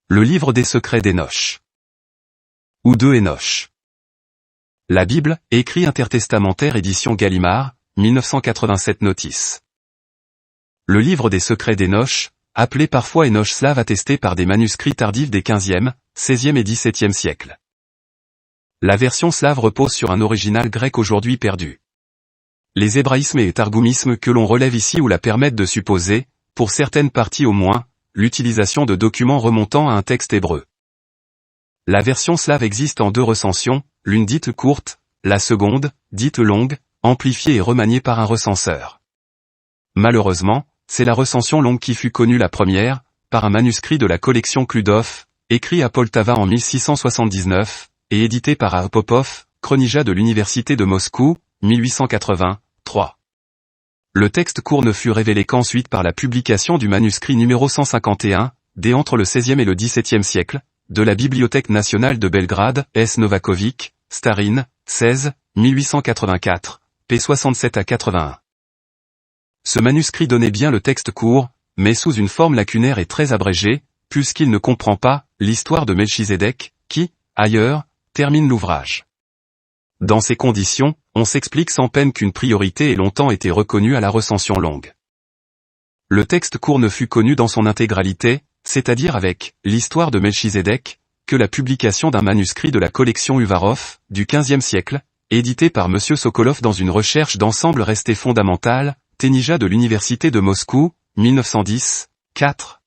Le livre des secrets d'Hénoch. Ou de Hénoch. La Bible, écrit intertestamentaire édition Gallimard, 1987 notice. Le livre des secrets d'Hénoch, appelé parfois Hénoch slave attesté par des manuscrits tardifs des XVe, XVIe et XVIIe siècles. La version slave repose sur un original grec aujourd'hui perdu. Les hébraïsmes et targoumismes que l'on relève ici ou la permettent de supposer, pour certaines parties au moins, l'utilisation de documents remontant à un texte hébreu. La version slave existe en deux recensions, l'une dite courte, la seconde, dite longue, amplifiée et remaniée par un recenseur. Malheureusement, c'est la recension longue qui fut connue la première, par un manuscrit de la collection Kludov, écrit à Poltava en 1679, et édité par A. Popov, chronija de l'université de Moscou, 1883. Le texte court ne fut révélé qu'ensuite par la publication du manuscrit numéro 151, dès entre le XVIe et le XVIIe siècle, de la Bibliothèque nationale de Belgrade, S. Novakovic, Starin, 16, 1884, p. 67 à 81. Ce manuscrit donnait bien le texte court, mais sous une forme lacunaire et très abrégée, puisqu'il ne comprend pas l'histoire de Melchizedek, qui, ailleurs, termine l'ouvrage. Dans ces conditions, on s'explique sans peine qu'une priorité ait longtemps été reconnue à la recension longue. Le texte court ne fut connu dans son intégralité, c'est-à-dire avec l'histoire de Melchizedek, que la publication d'un manuscrit de la collection Uvarov, du XVe siècle, édité par M. Sokolov dans une recherche d'ensemble restée fondamentale, Tenija de l'université de Moscou, 1910, 4.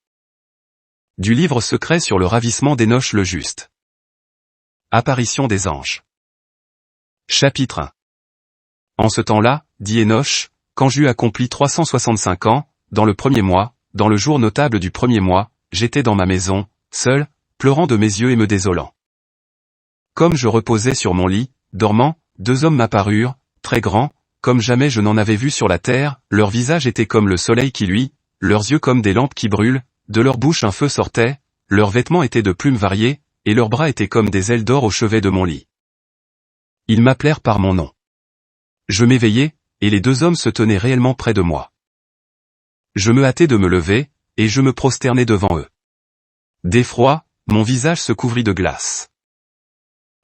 Du livre secret sur le ravissement d'Hénoch le Juste. Apparition des anges. Chapitre 1. En ce temps-là, dit Hénoch, quand j'eus accompli 365 ans, dans le premier mois, dans le jour notable du premier mois, j'étais dans ma maison, seul, pleurant de mes yeux et me désolant. Comme je reposais sur mon lit, dormant, deux hommes m'apparurent, très grands, comme jamais je n'en avais vu sur la terre, leur visage était comme le soleil qui luit, leurs yeux comme des lampes qui brûlent, de leur bouche un feu sortait, leurs vêtements étaient de plumes variées, et leurs bras étaient comme des ailes d'or au chevet de mon lit. Ils m'appelèrent par mon nom. Je m'éveillai, et les deux hommes se tenaient réellement près de moi. Je me hâtai de me lever, et je me prosternai devant eux. D'effroi, mon visage se couvrit de glace.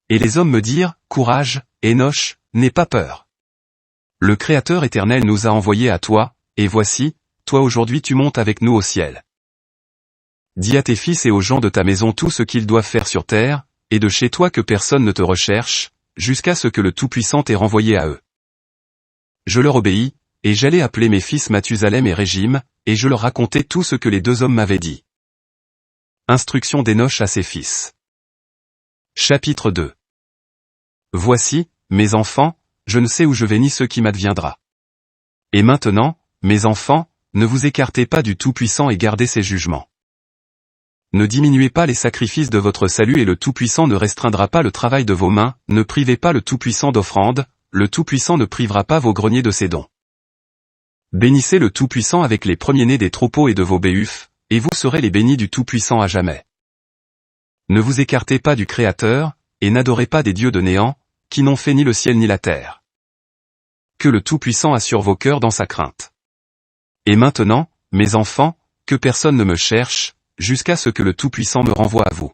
Et les hommes me dirent, courage, Hénoch, n'aie pas peur. Le Créateur éternel nous a envoyés à toi, et voici, toi aujourd'hui tu montes avec nous au ciel. Dis à tes fils et aux gens de ta maison tout ce qu'ils doivent faire sur terre, et de chez toi que personne ne te recherche, jusqu'à ce que le Tout-Puissant t'ait renvoyé à eux. Je leur obéis, et j'allai appeler mes fils Mathusalem et Régime, et je leur racontai tout ce que les deux hommes m'avaient dit. Instruction d'Hénoch à ses fils. Chapitre 2. Voici, mes enfants, je ne sais où je vais ni ce qui m'adviendra. Et maintenant, mes enfants, ne vous écartez pas du Tout-Puissant et gardez ses jugements. Ne diminuez pas les sacrifices de votre salut et le Tout-Puissant ne restreindra pas le travail de vos mains, ne privez pas le Tout-Puissant d'offrandes, le Tout-Puissant ne privera pas vos greniers de ses dons. Bénissez le Tout-Puissant avec les premiers-nés des troupeaux et de vos béhufs, et vous serez les bénis du Tout-Puissant à jamais. Ne vous écartez pas du Créateur, et n'adorez pas des dieux de néant, qui n'ont fait ni le ciel ni la terre. Que le Tout-Puissant assure vos cœurs dans sa crainte. Et maintenant, mes enfants, que personne ne me cherche, jusqu'à ce que le Tout-Puissant me renvoie à vous.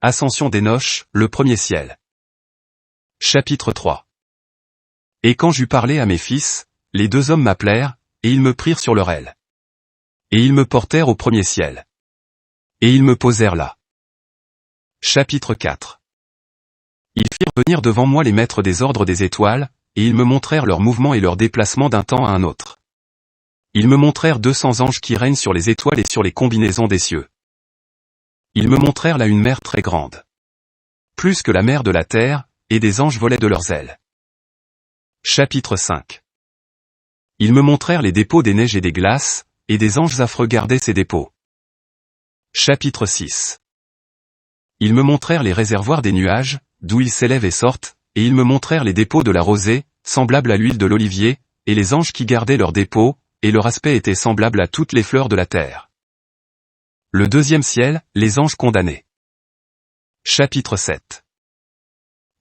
Ascension d'Hénoch, le premier ciel. Chapitre 3. Et quand j'eus parlé à mes fils, les deux hommes m'appelèrent, et ils me prirent sur leur aile. Et ils me portèrent au premier ciel. Et ils me posèrent là. Chapitre 4. Ils firent venir devant moi les maîtres des ordres des étoiles, et ils me montrèrent leurs mouvements et leurs déplacements d'un temps à un autre. Ils me montrèrent 200 anges qui règnent sur les étoiles et sur les combinaisons des cieux. Ils me montrèrent là une mer très grande. Plus que la mer de la terre, et des anges volaient de leurs ailes. Chapitre 5. Ils me montrèrent les dépôts des neiges et des glaces, et des anges affreux gardaient ces dépôts. Chapitre 6. Ils me montrèrent les réservoirs des nuages, d'où ils s'élèvent et sortent, et ils me montrèrent les dépôts de la rosée, semblables à l'huile de l'olivier, et les anges qui gardaient leurs dépôts, et leur aspect était semblable à toutes les fleurs de la terre. Le deuxième ciel, les anges condamnés. Chapitre 7.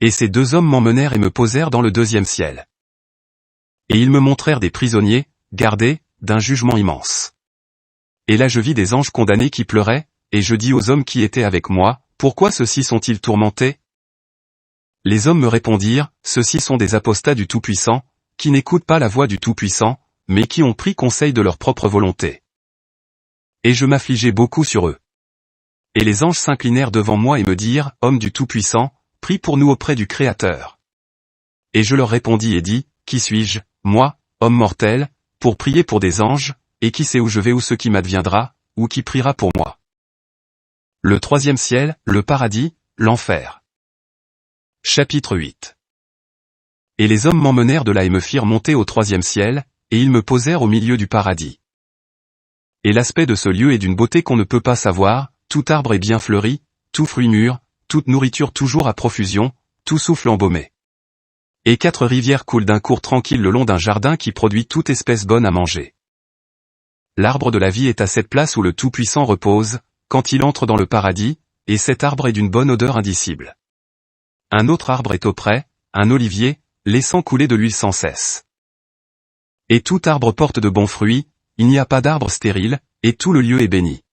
Et ces deux hommes m'emmenèrent et me posèrent dans le deuxième ciel. Et ils me montrèrent des prisonniers, gardés, d'un jugement immense. Et là je vis des anges condamnés qui pleuraient, et je dis aux hommes qui étaient avec moi, pourquoi ceux-ci sont-ils tourmentés? Les hommes me répondirent, ceux-ci sont des apostats du Tout-Puissant, qui n'écoutent pas la voix du Tout-Puissant, mais qui ont pris conseil de leur propre volonté. Et je m'affligeai beaucoup sur eux. Et les anges s'inclinèrent devant moi et me dirent, Homme du Tout-Puissant, prie pour nous auprès du Créateur. Et je leur répondis et dis, Qui suis-je, moi, homme mortel, pour prier pour des anges, et qui sait où je vais ou ce qui m'adviendra, ou qui priera pour moi? Le troisième ciel, le paradis, l'enfer. Chapitre 8. Et les hommes m'emmenèrent de là et me firent monter au troisième ciel, et ils me posèrent au milieu du paradis. Et l'aspect de ce lieu est d'une beauté qu'on ne peut pas savoir, tout arbre est bien fleuri, tout fruit mûr, toute nourriture toujours à profusion, tout souffle embaumé. Et 4 rivières coulent d'un cours tranquille le long d'un jardin qui produit toute espèce bonne à manger. L'arbre de la vie est à cette place où le Tout-Puissant repose, quand il entre dans le paradis, et cet arbre est d'une bonne odeur indicible. Un autre arbre est auprès, un olivier, laissant couler de l'huile sans cesse. Et tout arbre porte de bons fruits, il n'y a pas d'arbre stérile, et tout le lieu est béni.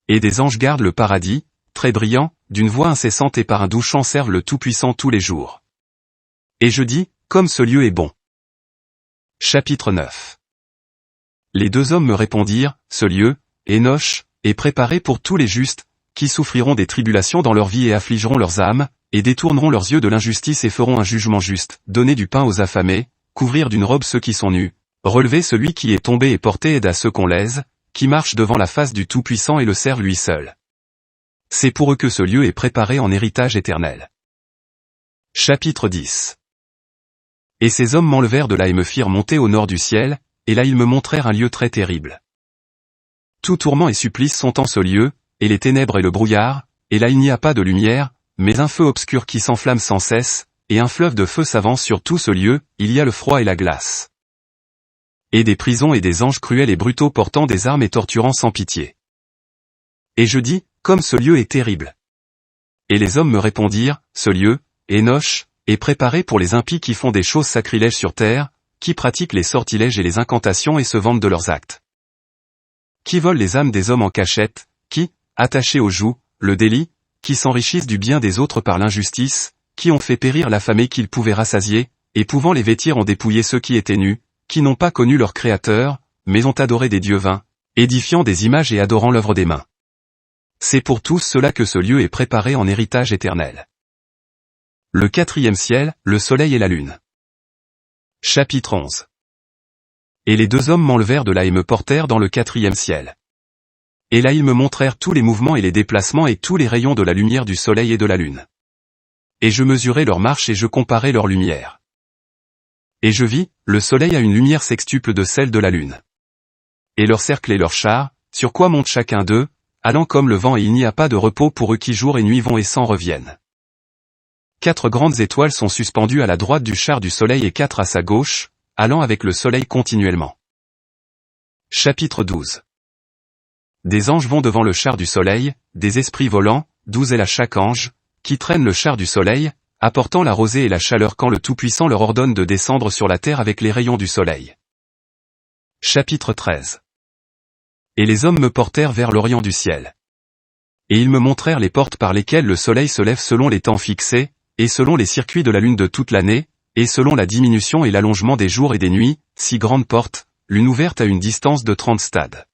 Et des anges gardent le paradis, très brillants, d'une voix incessante et par un doux chant servent le Tout-Puissant tous les jours. Et je dis, comme ce lieu est bon. Chapitre 9. Les 2 hommes me répondirent, ce lieu, Énoch, est préparé pour tous les justes, qui souffriront des tribulations dans leur vie et affligeront leurs âmes, et détourneront leurs yeux de l'injustice et feront un jugement juste, donner du pain aux affamés, couvrir d'une robe ceux qui sont nus, relever celui qui est tombé et porter aide à ceux qu'on lèse, qui marche devant la face du Tout-Puissant et le sert lui seul. C'est pour eux que ce lieu est préparé en héritage éternel. Chapitre 10. Et ces hommes m'enlevèrent de là et me firent monter au nord du ciel, et là ils me montrèrent un lieu très terrible. Tout tourment et supplice sont en ce lieu, et les ténèbres et le brouillard, et là il n'y a pas de lumière, mais un feu obscur qui s'enflamme sans cesse, et un fleuve de feu s'avance sur tout ce lieu, il y a le froid et la glace. Et des prisons et des anges cruels et brutaux portant des armes et torturant sans pitié. Et je dis, comme ce lieu est terrible. Et les hommes me répondirent, ce lieu, Énoch, est préparé pour les impies qui font des choses sacrilèges sur terre, qui pratiquent les sortilèges et les incantations et se vantent de leurs actes. Qui volent les âmes des hommes en cachette, qui, attachés aux joues, le délient, qui s'enrichissent du bien des autres par l'injustice, qui ont fait périr l'affamé qu'ils pouvaient rassasier, et pouvant les vêtir ont dépouillé ceux qui étaient nus, qui n'ont pas connu leur Créateur, mais ont adoré des dieux vains, édifiant des images et adorant l'œuvre des mains. C'est pour tous cela que ce lieu est préparé en héritage éternel. Le 4e ciel, le soleil et la lune. Chapitre 11. Et les 2 hommes m'enlevèrent de là et me portèrent dans le 4e ciel. Et là ils me montrèrent tous les mouvements et les déplacements et tous les rayons de la lumière du soleil et de la lune. Et je mesurai leur marche et je comparai leur lumière. Et je vis, le soleil a une lumière sextuple de celle de la lune. Et leur cercle et leur char, sur quoi monte chacun d'eux, allant comme le vent et il n'y a pas de repos pour eux qui jour et nuit vont et s'en reviennent. 4 grandes étoiles sont suspendues à la droite du char du soleil et 4 à sa gauche, allant avec le soleil continuellement. Chapitre 12. Des anges vont devant le char du soleil, des esprits volants, 12 ailes à chaque ange, qui traînent le char du soleil, apportant la rosée et la chaleur quand le Tout-Puissant leur ordonne de descendre sur la terre avec les rayons du soleil. Chapitre 13. Et les hommes me portèrent vers l'orient du ciel. Et ils me montrèrent les portes par lesquelles le soleil se lève selon les temps fixés, et selon les circuits de la lune de toute l'année, et selon la diminution et l'allongement des jours et des nuits, 6 grandes portes, l'une ouverte à une distance de 30 stades.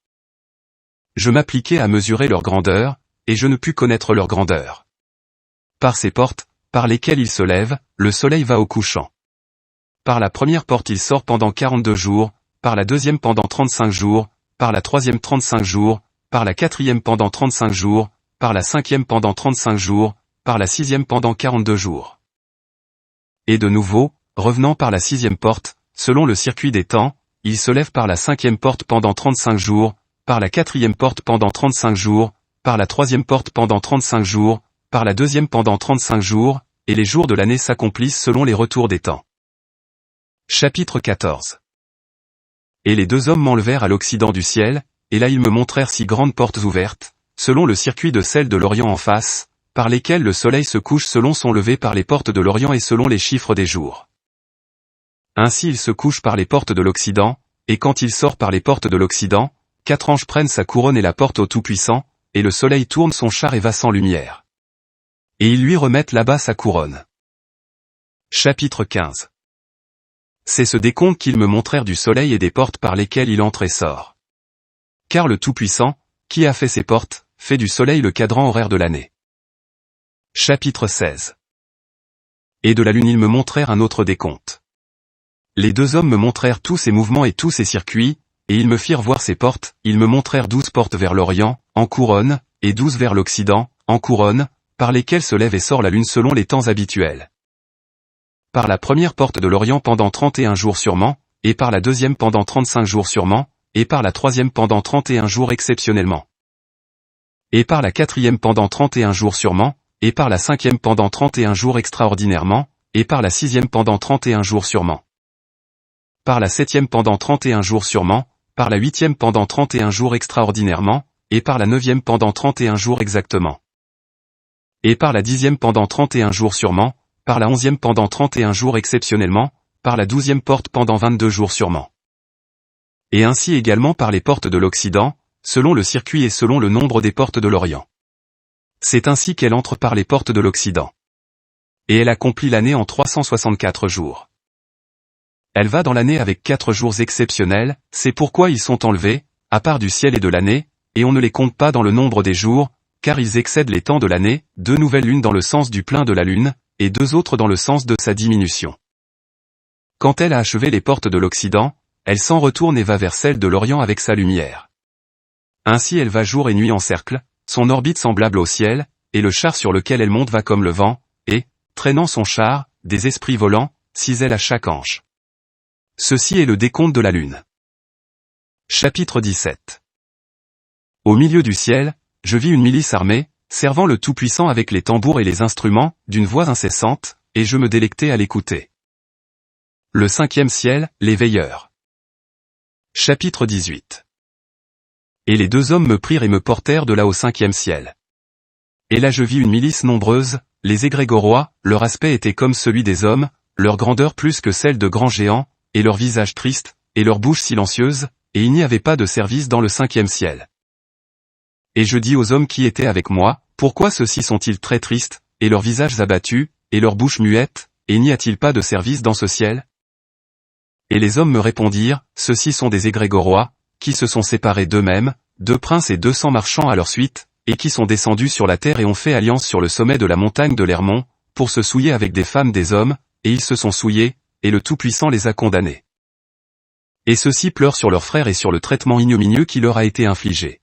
Je m'appliquai à mesurer leur grandeur, et je ne pus connaître leur grandeur. Par ces portes, par lesquelles il se lève, le soleil va au couchant. Par la première porte il sort pendant 42 jours, par la deuxième pendant 35 jours, par la troisième 35 jours, par la quatrième pendant 35 jours, par la cinquième pendant 35 jours, par la sixième pendant 42 jours. Et de nouveau, revenant par la 6e porte, selon le circuit des temps, il se lève par la 5e porte pendant 35 jours, par la 4e porte pendant 35 jours, par la 3e porte pendant 35 jours, par la 2e pendant 35 jours, et les jours de l'année s'accomplissent selon les retours des temps. Chapitre 14. Et les 2 hommes m'enlevèrent à l'occident du ciel, et là ils me montrèrent 6 grandes portes ouvertes, selon le circuit de celles de l'Orient en face, par lesquelles le soleil se couche selon son lever par les portes de l'Orient et selon les chiffres des jours. Ainsi il se couche par les portes de l'Occident, et quand il sort par les portes de l'Occident, 4 anges prennent sa couronne et la portent au Tout-Puissant, et le soleil tourne son char et va sans lumière. Et ils lui remettent là-bas sa couronne. Chapitre 15. C'est ce décompte qu'ils me montrèrent du soleil et des portes par lesquelles il entre et sort. Car le Tout-Puissant, qui a fait ces portes, fait du soleil le cadran horaire de l'année. Chapitre 16. Et de la lune ils me montrèrent un autre décompte. Les deux hommes me montrèrent tous ses mouvements et tous ses circuits, et ils me firent voir ses portes, ils me montrèrent 12 portes vers l'Orient, en couronne, et 12 vers l'Occident, en couronne, par lesquelles se lève et sort la lune selon les temps habituels. Par la première porte de l'Orient pendant 31 jours sûrement, et par la deuxième pendant 35 jours sûrement, et par la troisième pendant 31 jours exceptionnellement. Et par la quatrième pendant 31 jours sûrement, et par la cinquième pendant 31 jours extraordinairement, et par la sixième pendant 31 jours sûrement. Par la septième pendant 31 jours sûrement, par la huitième pendant 31 jours extraordinairement, et par la neuvième pendant 31 jours exactement. Et par la dixième pendant 31 jours sûrement, par la onzième pendant 31 jours exceptionnellement, par la douzième porte pendant 22 jours sûrement. Et ainsi également par les portes de l'Occident, selon le circuit et selon le nombre des portes de l'Orient. C'est ainsi qu'elle entre par les portes de l'Occident. Et elle accomplit l'année en 364 jours. Elle va dans l'année avec 4 jours exceptionnels, c'est pourquoi ils sont enlevés, à part du ciel et de l'année, et on ne les compte pas dans le nombre des jours, car ils excèdent les temps de l'année, 2 nouvelles lunes dans le sens du plein de la lune, et 2 autres dans le sens de sa diminution. Quand elle a achevé les portes de l'Occident, elle s'en retourne et va vers celle de l'Orient avec sa lumière. Ainsi elle va jour et nuit en cercle, son orbite semblable au ciel, et le char sur lequel elle monte va comme le vent, et, traînant son char, des esprits volants, cisèlent à chaque ange. Ceci est le décompte de la lune. Chapitre 17. Au milieu du ciel, je vis une milice armée, servant le Tout-Puissant avec les tambours et les instruments, d'une voix incessante, et je me délectais à l'écouter. Le cinquième ciel, les veilleurs. Chapitre 18. Et les deux hommes me prirent et me portèrent de là au cinquième ciel. Et là je vis une milice nombreuse, les égrégorois, leur aspect était comme celui des hommes, leur grandeur plus que celle de grands géants, et leur visage triste, et leur bouche silencieuse, et il n'y avait pas de service dans le cinquième ciel. Et je dis aux hommes qui étaient avec moi, pourquoi ceux-ci sont-ils très tristes, et leurs visages abattus, et leurs bouches muettes, et n'y a-t-il pas de service dans ce ciel? Et les hommes me répondirent, ceux-ci sont des égrégorois, qui se sont séparés d'eux-mêmes, 2 princes et 200 marchands à leur suite, et qui sont descendus sur la terre et ont fait alliance sur le sommet de la montagne de l'Hermon, pour se souiller avec des femmes des hommes, et ils se sont souillés, et le Tout-Puissant les a condamnés. Et ceux-ci pleurent sur leurs frères et sur le traitement ignominieux qui leur a été infligé.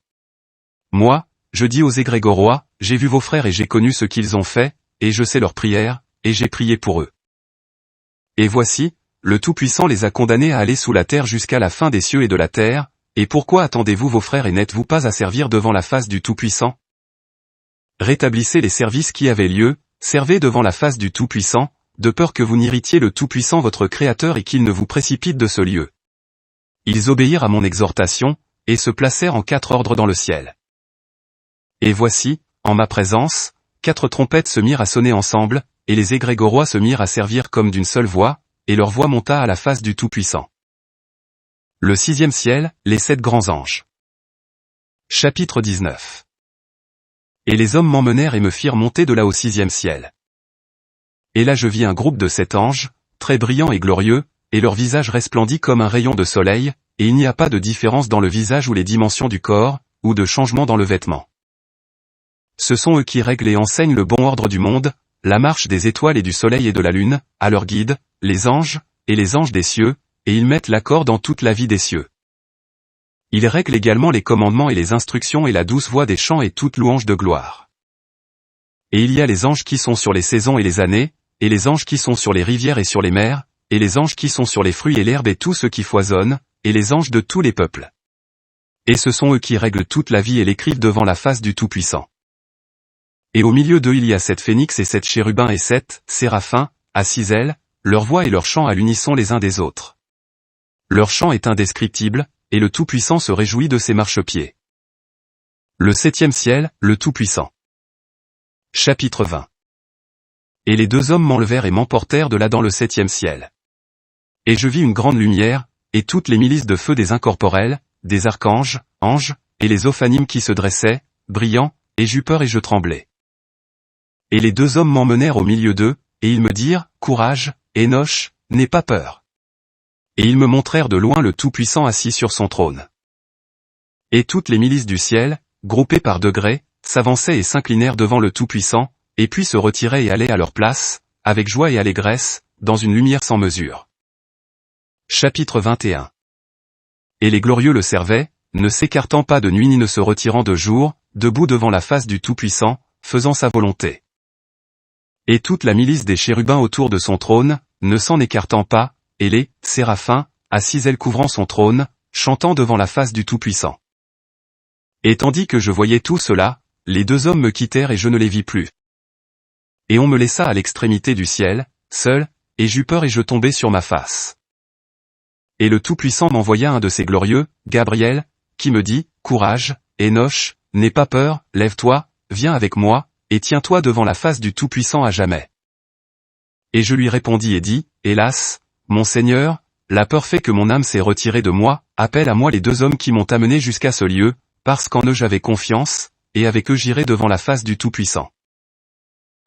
Moi, je dis aux égrégorois, j'ai vu vos frères et j'ai connu ce qu'ils ont fait, et je sais leurs prières, et j'ai prié pour eux. Et voici, le Tout-Puissant les a condamnés à aller sous la terre jusqu'à la fin des cieux et de la terre, et pourquoi attendez-vous vos frères et n'êtes-vous pas à servir devant la face du Tout-Puissant? Rétablissez les services qui avaient lieu, servez devant la face du Tout-Puissant, de peur que vous n'irritiez le Tout-Puissant votre Créateur et qu'il ne vous précipite de ce lieu. Ils obéirent à mon exhortation, et se placèrent en 4 ordres dans le ciel. Et voici, en ma présence, 4 trompettes se mirent à sonner ensemble, et les égrégorois se mirent à servir comme d'une seule voix, et leur voix monta à la face du Tout-Puissant. Le 6e ciel, les 7 grands anges. Chapitre 19. Et les hommes m'emmenèrent et me firent monter de là au 6e ciel. Et là je vis un groupe de 7 anges, très brillants et glorieux, et leur visage resplendit comme un rayon de soleil, et il n'y a pas de différence dans le visage ou les dimensions du corps, ou de changement dans le vêtement. Ce sont eux qui règlent et enseignent le bon ordre du monde, la marche des étoiles et du soleil et de la lune, à leur guide, les anges, et les anges des cieux, et ils mettent l'accord dans toute la vie des cieux. Ils règlent également les commandements et les instructions et la douce voix des chants et toute louange de gloire. Et il y a les anges qui sont sur les saisons et les années, et les anges qui sont sur les rivières et sur les mers, et les anges qui sont sur les fruits et l'herbe et tout ce qui foisonne, et les anges de tous les peuples. Et ce sont eux qui règlent toute la vie et l'écrivent devant la face du Tout-Puissant. Et au milieu d'eux il y a 7 phénix et 7 chérubins et 7 séraphins, à 6 ailes, leur voix et leur chant à l'unisson les uns des autres. Leur chant est indescriptible, et le Tout-Puissant se réjouit de ses marchepieds. Le 7e ciel, le Tout-Puissant. Chapitre 20. Et les 2 hommes m'enlevèrent et m'emportèrent de là dans le 7e ciel. Et je vis une grande lumière, et toutes les milices de feu des incorporels, des archanges, anges, et les ophanimes qui se dressaient, brillant, et j'eus peur et je tremblai. Et les deux hommes m'emmenèrent au milieu d'eux, et ils me dirent, Courage, Énoch, n'aie pas peur. Et ils me montrèrent de loin le Tout-Puissant assis sur son trône. Et toutes les milices du ciel, groupées par degrés, s'avançaient et s'inclinèrent devant le Tout-Puissant, et puis se retiraient et allaient à leur place, avec joie et allégresse, dans une lumière sans mesure. Chapitre 21. Et les glorieux le servaient, ne s'écartant pas de nuit ni ne se retirant de jour, debout devant la face du Tout-Puissant, faisant sa volonté. Et toute la milice des chérubins autour de son trône, ne s'en écartant pas, et les séraphins, à 6 ailes couvrant son trône, chantant devant la face du Tout-Puissant. Et tandis que je voyais tout cela, les deux hommes me quittèrent et je ne les vis plus. Et on me laissa à l'extrémité du ciel, seul, et j'eus peur et je tombai sur ma face. Et le Tout-Puissant m'envoya un de ses glorieux, Gabriel, qui me dit, Courage, Énoch, n'aie pas peur, lève-toi, viens avec moi, et tiens-toi devant la face du Tout-Puissant à jamais. Et je lui répondis et dis, Hélas, mon Seigneur, la peur fait que mon âme s'est retirée de moi, appelle à moi les deux hommes qui m'ont amené jusqu'à ce lieu, parce qu'en eux j'avais confiance, et avec eux j'irai devant la face du Tout-Puissant.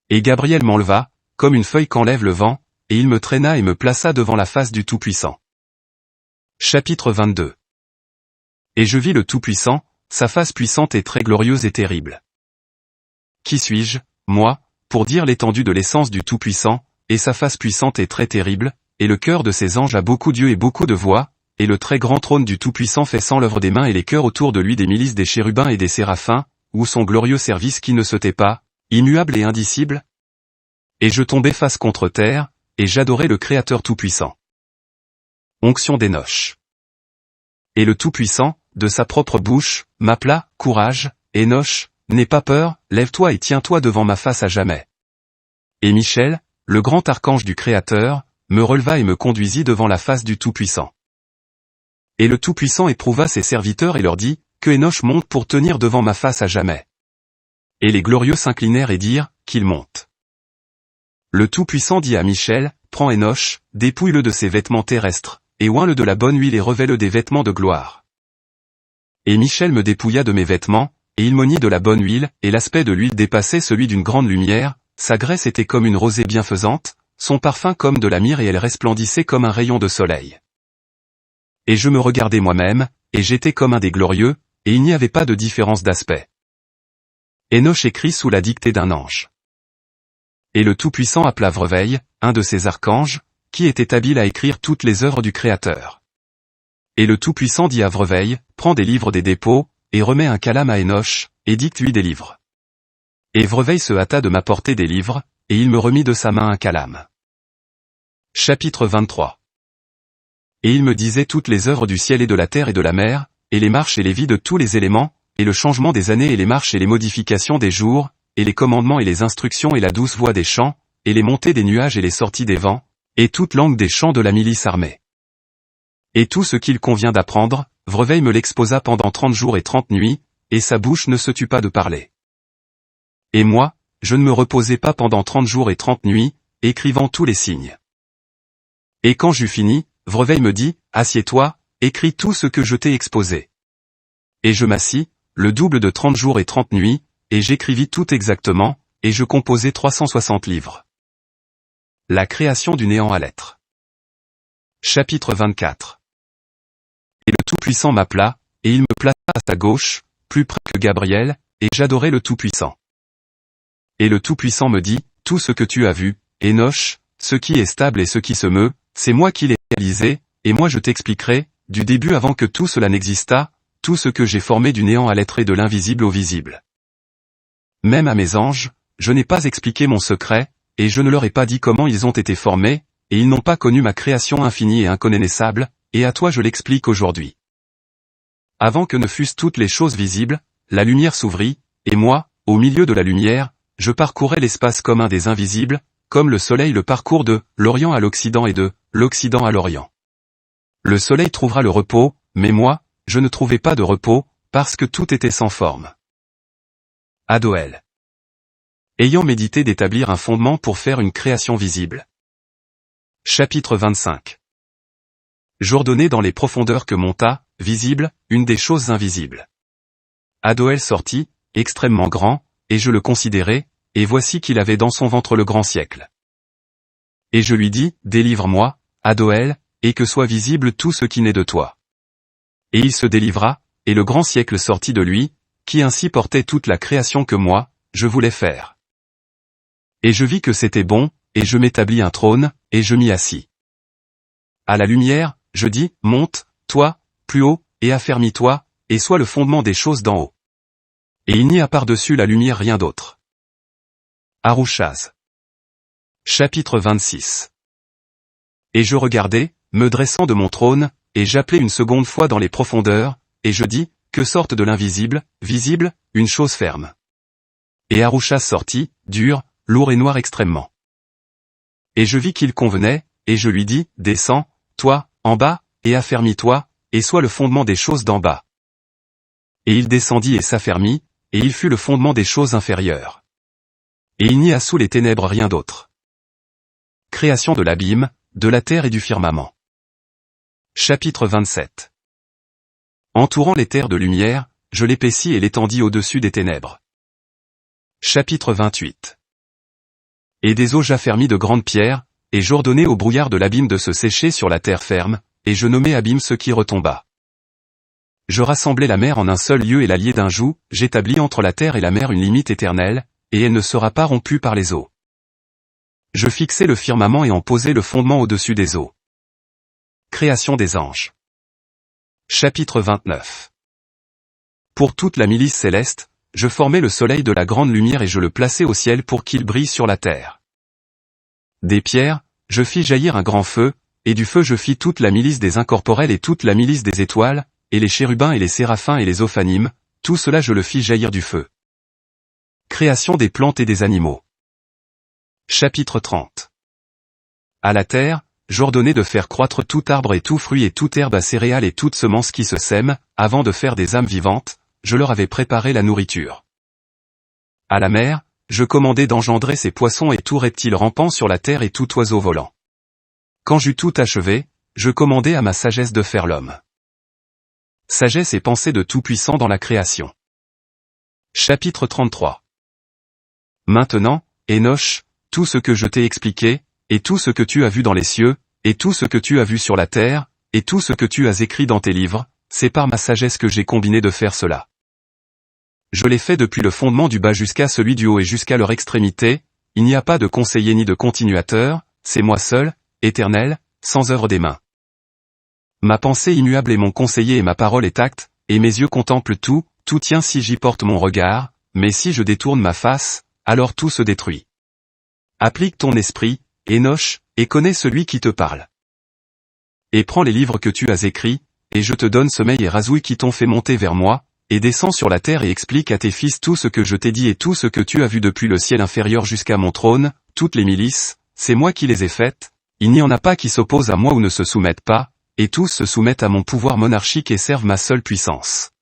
Et Gabriel m'enleva, comme une feuille qu'enlève le vent, et il me traîna et me plaça devant la face du Tout-Puissant. Chapitre 22. Et je vis le Tout-Puissant, sa face puissante et très glorieuse et terrible. Qui suis-je, moi, pour dire l'étendue de l'essence du Tout-Puissant, et sa face puissante et très terrible, et le cœur de ses anges a beaucoup d'yeux et beaucoup de voix, et le très grand trône du Tout-Puissant fait sans l'œuvre des mains et les cœurs autour de lui des milices des chérubins et des séraphins, où son glorieux service qui ne se tait pas, immuable et indicible? Et je tombai face contre terre, et j'adorai le Créateur Tout-Puissant. Onction d'Énoch. Et le Tout-Puissant, de sa propre bouche, m'appela, Courage, Énoch, n'aie pas peur, lève-toi et tiens-toi devant ma face à jamais. Et Michel, le grand archange du Créateur, me releva et me conduisit devant la face du Tout-Puissant. Et le Tout-Puissant éprouva ses serviteurs et leur dit, que Énoch monte pour tenir devant ma face à jamais. Et les glorieux s'inclinèrent et dirent, qu'il monte. Le Tout-Puissant dit à Michel, prends Énoch, dépouille-le de ses vêtements terrestres, et oins-le de la bonne huile et revêt-le des vêtements de gloire. Et Michel me dépouilla de mes vêtements, et il m'oignit de la bonne huile, et l'aspect de l'huile dépassait celui d'une grande lumière, sa graisse était comme une rosée bienfaisante, son parfum comme de la myrrhe et elle resplendissait comme un rayon de soleil. Et je me regardai moi-même, et j'étais comme un des glorieux, et il n'y avait pas de différence d'aspect. Énoch écrit sous la dictée d'un ange. Et le Tout-Puissant appela Vreveil, un de ses archanges, qui était habile à écrire toutes les œuvres du Créateur. Et le Tout-Puissant dit à Vreveil, prends des livres des dépôts, et remets un calame à Énoch, et dicte-lui des livres. Et Vreveil se hâta de m'apporter des livres, et il me remit de sa main un calame. Chapitre 23. Et il me disait toutes les œuvres du ciel et de la terre et de la mer, et les marches et les vies de tous les éléments, et le changement des années et les marches et les modifications des jours, et les commandements et les instructions et la douce voix des chants, et les montées des nuages et les sorties des vents, et toute langue des chants de la milice armée. Et tout ce qu'il convient d'apprendre, Vreveil me l'exposa pendant 30 jours et 30 nuits, et sa bouche ne se tut pas de parler. Et moi, je ne me reposai pas pendant 30 jours et 30 nuits, écrivant tous les signes. Et quand j'eus fini, Vreveil me dit, assieds-toi, écris tout ce que je t'ai exposé. Et je m'assis, le double de 30 jours et 30 nuits, et j'écrivis tout exactement, et je composai 360 livres. La création du néant à l'être. Chapitre 24. Et le Tout-Puissant m'appela, et il me plaça à sa gauche, plus près que Gabriel, et j'adorai le Tout-Puissant. Et le Tout-Puissant me dit, tout ce que tu as vu, Énoch, ce qui est stable et ce qui se meut, c'est moi qui l'ai réalisé, et moi je t'expliquerai, du début avant que tout cela n'existât, tout ce que j'ai formé du néant à l'être et de l'invisible au visible. Même à mes anges, je n'ai pas expliqué mon secret, et je ne leur ai pas dit comment ils ont été formés, et ils n'ont pas connu ma création infinie et inconnaissable, et à toi je l'explique aujourd'hui. Avant que ne fussent toutes les choses visibles, la lumière s'ouvrit, et moi, au milieu de la lumière, je parcourais l'espace comme un des invisibles, comme le soleil le parcourt de l'Orient à l'Occident et de l'Occident à l'Orient. Le soleil trouvera le repos, mais moi, je ne trouvais pas de repos, parce que tout était sans forme. Adoël. Ayant médité d'établir un fondement pour faire une création visible. Chapitre 25. J'ordonnai dans les profondeurs que monta, visible, une des choses invisibles. Adoël sortit, extrêmement grand, et je le considérai, et voici qu'il avait dans son ventre le grand siècle. Et je lui dis, délivre-moi, Adoël, et que soit visible tout ce qui naît de toi. Et il se délivra, et le grand siècle sortit de lui, qui ainsi portait toute la création que moi, je voulais faire. Et je vis que c'était bon, et je m'établis un trône, et je m'y assis. À la lumière, je dis, monte, toi, plus haut, et affermis-toi, et sois le fondement des choses d'en haut. Et il n'y a par-dessus la lumière rien d'autre. Arushaz. Chapitre 26. Et je regardai, me dressant de mon trône, et j'appelai une seconde fois dans les profondeurs, et je dis, que sorte de l'invisible, visible, une chose ferme. Et Arushaz sortit, dur, lourd et noir extrêmement. Et je vis qu'il convenait, et je lui dis, descends, toi, en bas, et affermis-toi, et sois le fondement des choses d'en bas. Et il descendit et s'affermit, et il fut le fondement des choses inférieures. Et il n'y a sous les ténèbres rien d'autre. Création de l'abîme, de la terre et du firmament. Chapitre 27. Entourant les terres de lumière, je l'épaissis et l'étendis au-dessus des ténèbres. Chapitre 28. Et des eaux j'affermis de grandes pierres, et j'ordonnai au brouillard de l'abîme de se sécher sur la terre ferme, et je nommai abîme ce qui retomba. Je rassemblai la mer en un seul lieu et la liai d'un joug, j'établis entre la terre et la mer une limite éternelle, et elle ne sera pas rompue par les eaux. Je fixai le firmament et en posai le fondement au-dessus des eaux. Création des anges. Chapitre 29. Pour toute la milice céleste, je formai le soleil de la grande lumière et je le plaçai au ciel pour qu'il brille sur la terre. Des pierres, je fis jaillir un grand feu, et du feu je fis toute la milice des incorporels et toute la milice des étoiles, et les chérubins et les séraphins et les ophanimes, tout cela je le fis jaillir du feu. Création des plantes et des animaux. Chapitre 30. À la terre, j'ordonnai de faire croître tout arbre et tout fruit et toute herbe à céréales et toute semence qui se sème, avant de faire des âmes vivantes, je leur avais préparé la nourriture. À la mer, je commandai d'engendrer ces poissons et tout reptile rampant sur la terre et tout oiseau volant. Quand j'eus tout achevé, je commandai à ma sagesse de faire l'homme. Sagesse et pensée de Tout-Puissant dans la création. Chapitre 33. Maintenant, Enoch, tout ce que je t'ai expliqué, et tout ce que tu as vu dans les cieux, et tout ce que tu as vu sur la terre, et tout ce que tu as écrit dans tes livres, c'est par ma sagesse que j'ai combiné de faire cela. Je l'ai fait depuis le fondement du bas jusqu'à celui du haut et jusqu'à leur extrémité, il n'y a pas de conseiller ni de continuateur, c'est moi seul, éternel, sans œuvre des mains. Ma pensée immuable est mon conseiller et ma parole est acte, et mes yeux contemplent tout, tout tient si j'y porte mon regard, mais si je détourne ma face, alors tout se détruit. Applique ton esprit, Enoch, et connais celui qui te parle. Et prends les livres que tu as écrits, et je te donne sommeil et rasouille qui t'ont fait monter vers moi, et descends sur la terre et explique à tes fils tout ce que je t'ai dit et tout ce que tu as vu depuis le ciel inférieur jusqu'à mon trône, toutes les milices, c'est moi qui les ai faites, il n'y en a pas qui s'opposent à moi ou ne se soumettent pas, et tous se soumettent à mon pouvoir monarchique et servent ma seule puissance.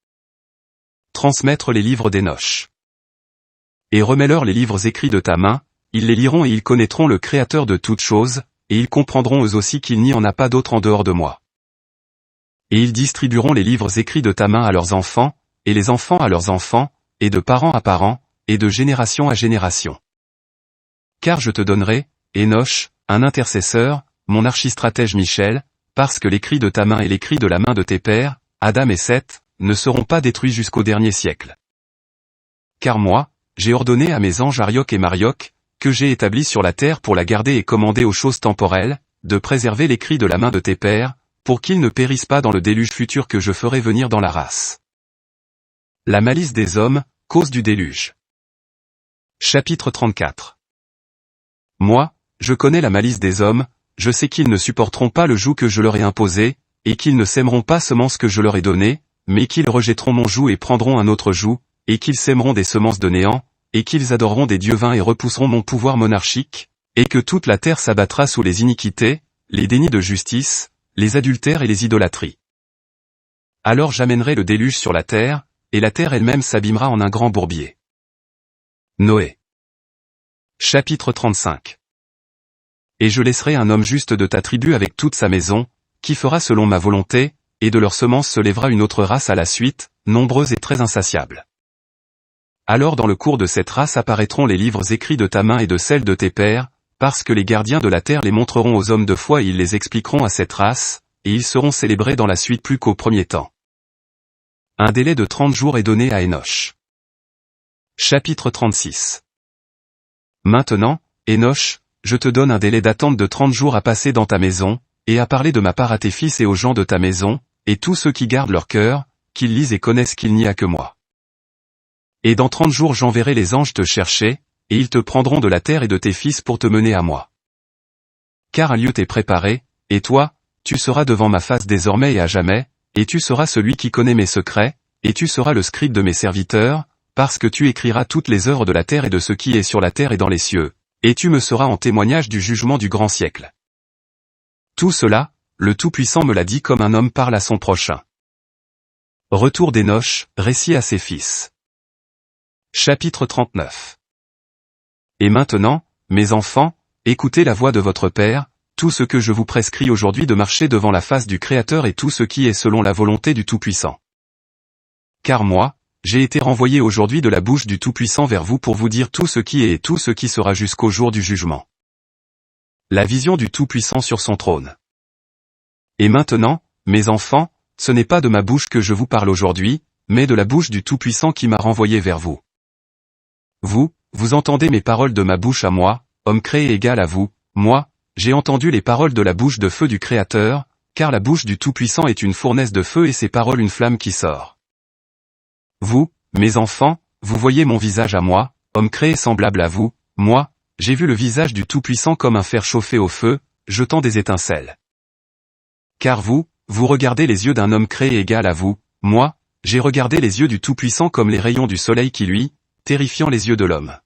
Transmettre les livres d'Enoch. Et remets-leur les livres écrits de ta main, ils les liront et ils connaîtront le Créateur de toutes choses, et ils comprendront eux aussi qu'il n'y en a pas d'autre en dehors de moi. Et ils distribueront les livres écrits de ta main à leurs enfants, et les enfants à leurs enfants, et de parents à parents, et de génération à génération. Car je te donnerai, Enoch, un intercesseur, mon archistratège Michel, parce que l'écrit de ta main et l'écrit de la main de tes pères, Adam et Seth, ne seront pas détruits jusqu'au dernier siècle. Car moi, j'ai ordonné à mes anges Arioch et Marioch, que j'ai établis sur la terre pour la garder et commander aux choses temporelles, de préserver l'écrit de la main de tes pères, pour qu'ils ne périssent pas dans le déluge futur que je ferai venir dans la race. La malice des hommes, cause du déluge. Chapitre 34. Moi, je connais la malice des hommes, je sais qu'ils ne supporteront pas le joug que je leur ai imposé, et qu'ils ne sèmeront pas semence que je leur ai donnée, mais qu'ils rejetteront mon joug et prendront un autre joug, et qu'ils sèmeront des semences de néant, et qu'ils adoreront des dieux vains et repousseront mon pouvoir monarchique, et que toute la terre s'abattra sous les iniquités, les dénis de justice, les adultères et les idolâtries. Alors j'amènerai le déluge sur la terre, et la terre elle-même s'abîmera en un grand bourbier. Noé. Chapitre 35. Et je laisserai un homme juste de ta tribu avec toute sa maison, qui fera selon ma volonté, et de leur semence se lèvera une autre race à la suite, nombreuse et très insatiable. alors dans le cours de cette race apparaîtront les livres écrits de ta main et de celle de tes pères, parce que les gardiens de la terre les montreront aux hommes de foi et ils les expliqueront à cette race, et ils seront célébrés dans la suite plus qu'au premier temps. Un délai de 30 jours est donné à Énoch. Chapitre 36. Maintenant, Énoch, je te donne un délai d'attente de 30 jours à passer dans ta maison, et à parler de ma part à tes fils et aux gens de ta maison, et tous ceux qui gardent leur cœur, qu'ils lisent et connaissent qu'il n'y a que moi. Et dans 30 jours j'enverrai les anges te chercher, et ils te prendront de la terre et de tes fils pour te mener à moi. Car un lieu t'est préparé, et toi, tu seras devant ma face désormais et à jamais, et tu seras celui qui connaît mes secrets, et tu seras le scribe de mes serviteurs, parce que tu écriras toutes les œuvres de la terre et de ce qui est sur la terre et dans les cieux, et tu me seras en témoignage du jugement du grand siècle. Tout cela, le Tout-Puissant me l'a dit comme un homme parle à son prochain. Retour d'Énoch, récit à ses fils. Chapitre 39. Et maintenant, mes enfants, écoutez la voix de votre Père, tout ce que je vous prescris aujourd'hui de marcher devant la face du Créateur et tout ce qui est selon la volonté du Tout-Puissant. Car moi, j'ai été renvoyé aujourd'hui de la bouche du Tout-Puissant vers vous pour vous dire tout ce qui est et tout ce qui sera jusqu'au jour du jugement. La vision du Tout-Puissant sur son trône. Et maintenant, mes enfants, ce n'est pas de ma bouche que je vous parle aujourd'hui, mais de la bouche du Tout-Puissant qui m'a renvoyé vers vous. Vous entendez mes paroles de ma bouche à moi, homme créé égal à vous, moi, j'ai entendu les paroles de la bouche de feu du Créateur, car la bouche du Tout-Puissant est une fournaise de feu et ses paroles une flamme qui sort. Vous, mes enfants, vous voyez mon visage à moi, homme créé semblable à vous, moi, j'ai vu le visage du Tout-Puissant comme un fer chauffé au feu, jetant des étincelles. Car vous regardez les yeux d'un homme créé égal à vous, moi, j'ai regardé les yeux du Tout-Puissant comme les rayons du soleil qui lui, terrifiant les yeux de l'homme.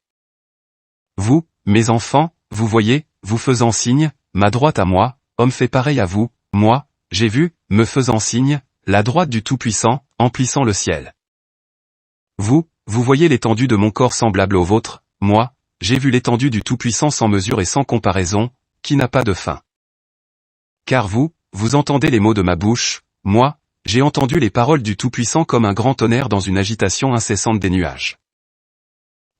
Vous, mes enfants, vous voyez, vous faisant signe, ma droite à moi, homme fait pareil à vous, moi, j'ai vu, me faisant signe, la droite du Tout-Puissant, emplissant le ciel. Vous voyez l'étendue de mon corps semblable au vôtre, moi, j'ai vu l'étendue du Tout-Puissant sans mesure et sans comparaison, qui n'a pas de fin. Car vous entendez les mots de ma bouche, moi, j'ai entendu les paroles du Tout-Puissant comme un grand tonnerre dans une agitation incessante des nuages.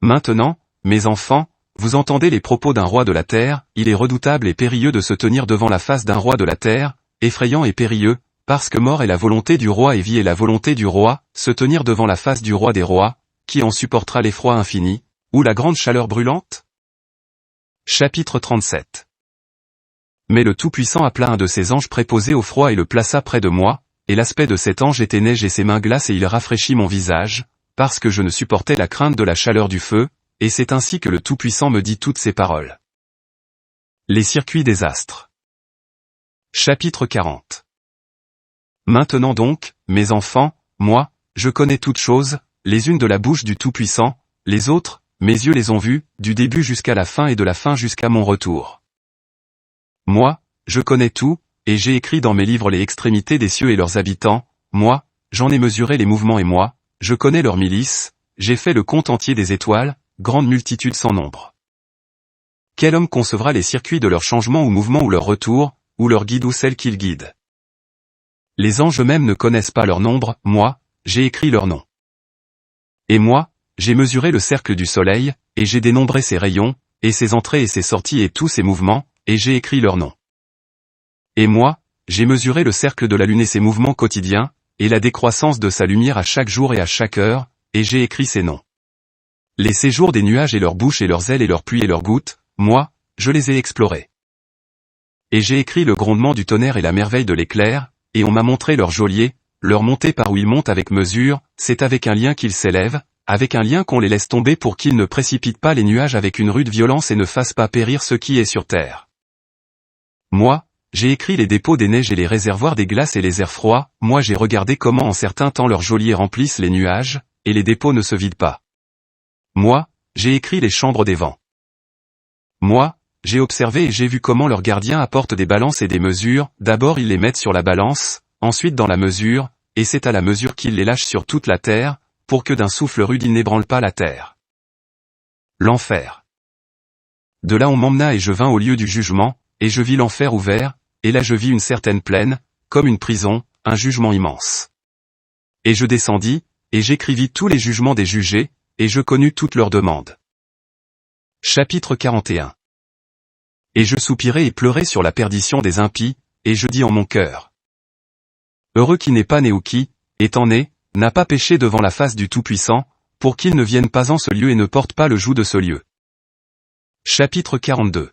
Maintenant, mes enfants, vous entendez les propos d'un roi de la terre, il est redoutable et périlleux de se tenir devant la face d'un roi de la terre, effrayant et périlleux, parce que mort est la volonté du roi et vie est la volonté du roi, se tenir devant la face du roi des rois, qui en supportera l'effroi infini, ou la grande chaleur brûlante? Chapitre 37. Mais le Tout-Puissant appela un de ses anges préposés au froid et le plaça près de moi, et l'aspect de cet ange était neige et ses mains glaces et il rafraîchit mon visage, parce que je ne supportais la crainte de la chaleur du feu, et c'est ainsi que le Tout-Puissant me dit toutes ces paroles. Les circuits des astres. Chapitre 40. Maintenant donc, mes enfants, moi, je connais toutes choses, les unes de la bouche du Tout-Puissant, les autres, mes yeux les ont vues, du début jusqu'à la fin et de la fin jusqu'à mon retour. Moi, je connais tout, et j'ai écrit dans mes livres les extrémités des cieux et leurs habitants, moi, j'en ai mesuré les mouvements et moi, je connais leurs milices, j'ai fait le compte entier des étoiles, grande multitude sans nombre. Quel homme concevra les circuits de leur changement ou mouvement ou leur retour, ou leur guide ou celle qu'ils guident? Les anges eux-mêmes ne connaissent pas leur nombre, moi, j'ai écrit leur nom. Et moi, j'ai mesuré le cercle du soleil, et j'ai dénombré ses rayons, et ses entrées et ses sorties et tous ses mouvements, et j'ai écrit leur nom. Et moi, j'ai mesuré le cercle de la lune et ses mouvements quotidiens, et la décroissance de sa lumière à chaque jour et à chaque heure, et j'ai écrit ses noms. Les séjours des nuages et leurs bouches et leurs ailes et leurs pluies et leurs gouttes, moi, je les ai explorés. Et j'ai écrit le grondement du tonnerre et la merveille de l'éclair, et on m'a montré leur geôlier, leur montée par où ils montent avec mesure, c'est avec un lien qu'ils s'élèvent, avec un lien qu'on les laisse tomber pour qu'ils ne précipitent pas les nuages avec une rude violence et ne fassent pas périr ce qui est sur terre. Moi, j'ai écrit les dépôts des neiges et les réservoirs des glaces et les airs froids, moi j'ai regardé comment en certains temps leurs geôliers remplissent les nuages, et les dépôts ne se vident pas. Moi, j'ai écrit les chambres des vents. Moi, j'ai observé et j'ai vu comment leurs gardiens apportent des balances et des mesures, d'abord ils les mettent sur la balance, ensuite dans la mesure, et c'est à la mesure qu'ils les lâchent sur toute la terre, pour que d'un souffle rude ils n'ébranlent pas la terre. L'enfer. De là on m'emmena et je vins au lieu du jugement, et je vis l'enfer ouvert, et là je vis une certaine plaine, comme une prison, un jugement immense. Et je descendis, et j'écrivis tous les jugements des jugés, et je connus toutes leurs demandes. Chapitre 41. Et je soupirai et pleurai sur la perdition des impies, et je dis en mon cœur. Heureux qui n'est pas né ou qui, étant né, n'a pas péché devant la face du Tout-Puissant, pour qu'il ne vienne pas en ce lieu et ne porte pas le joug de ce lieu. Chapitre 42.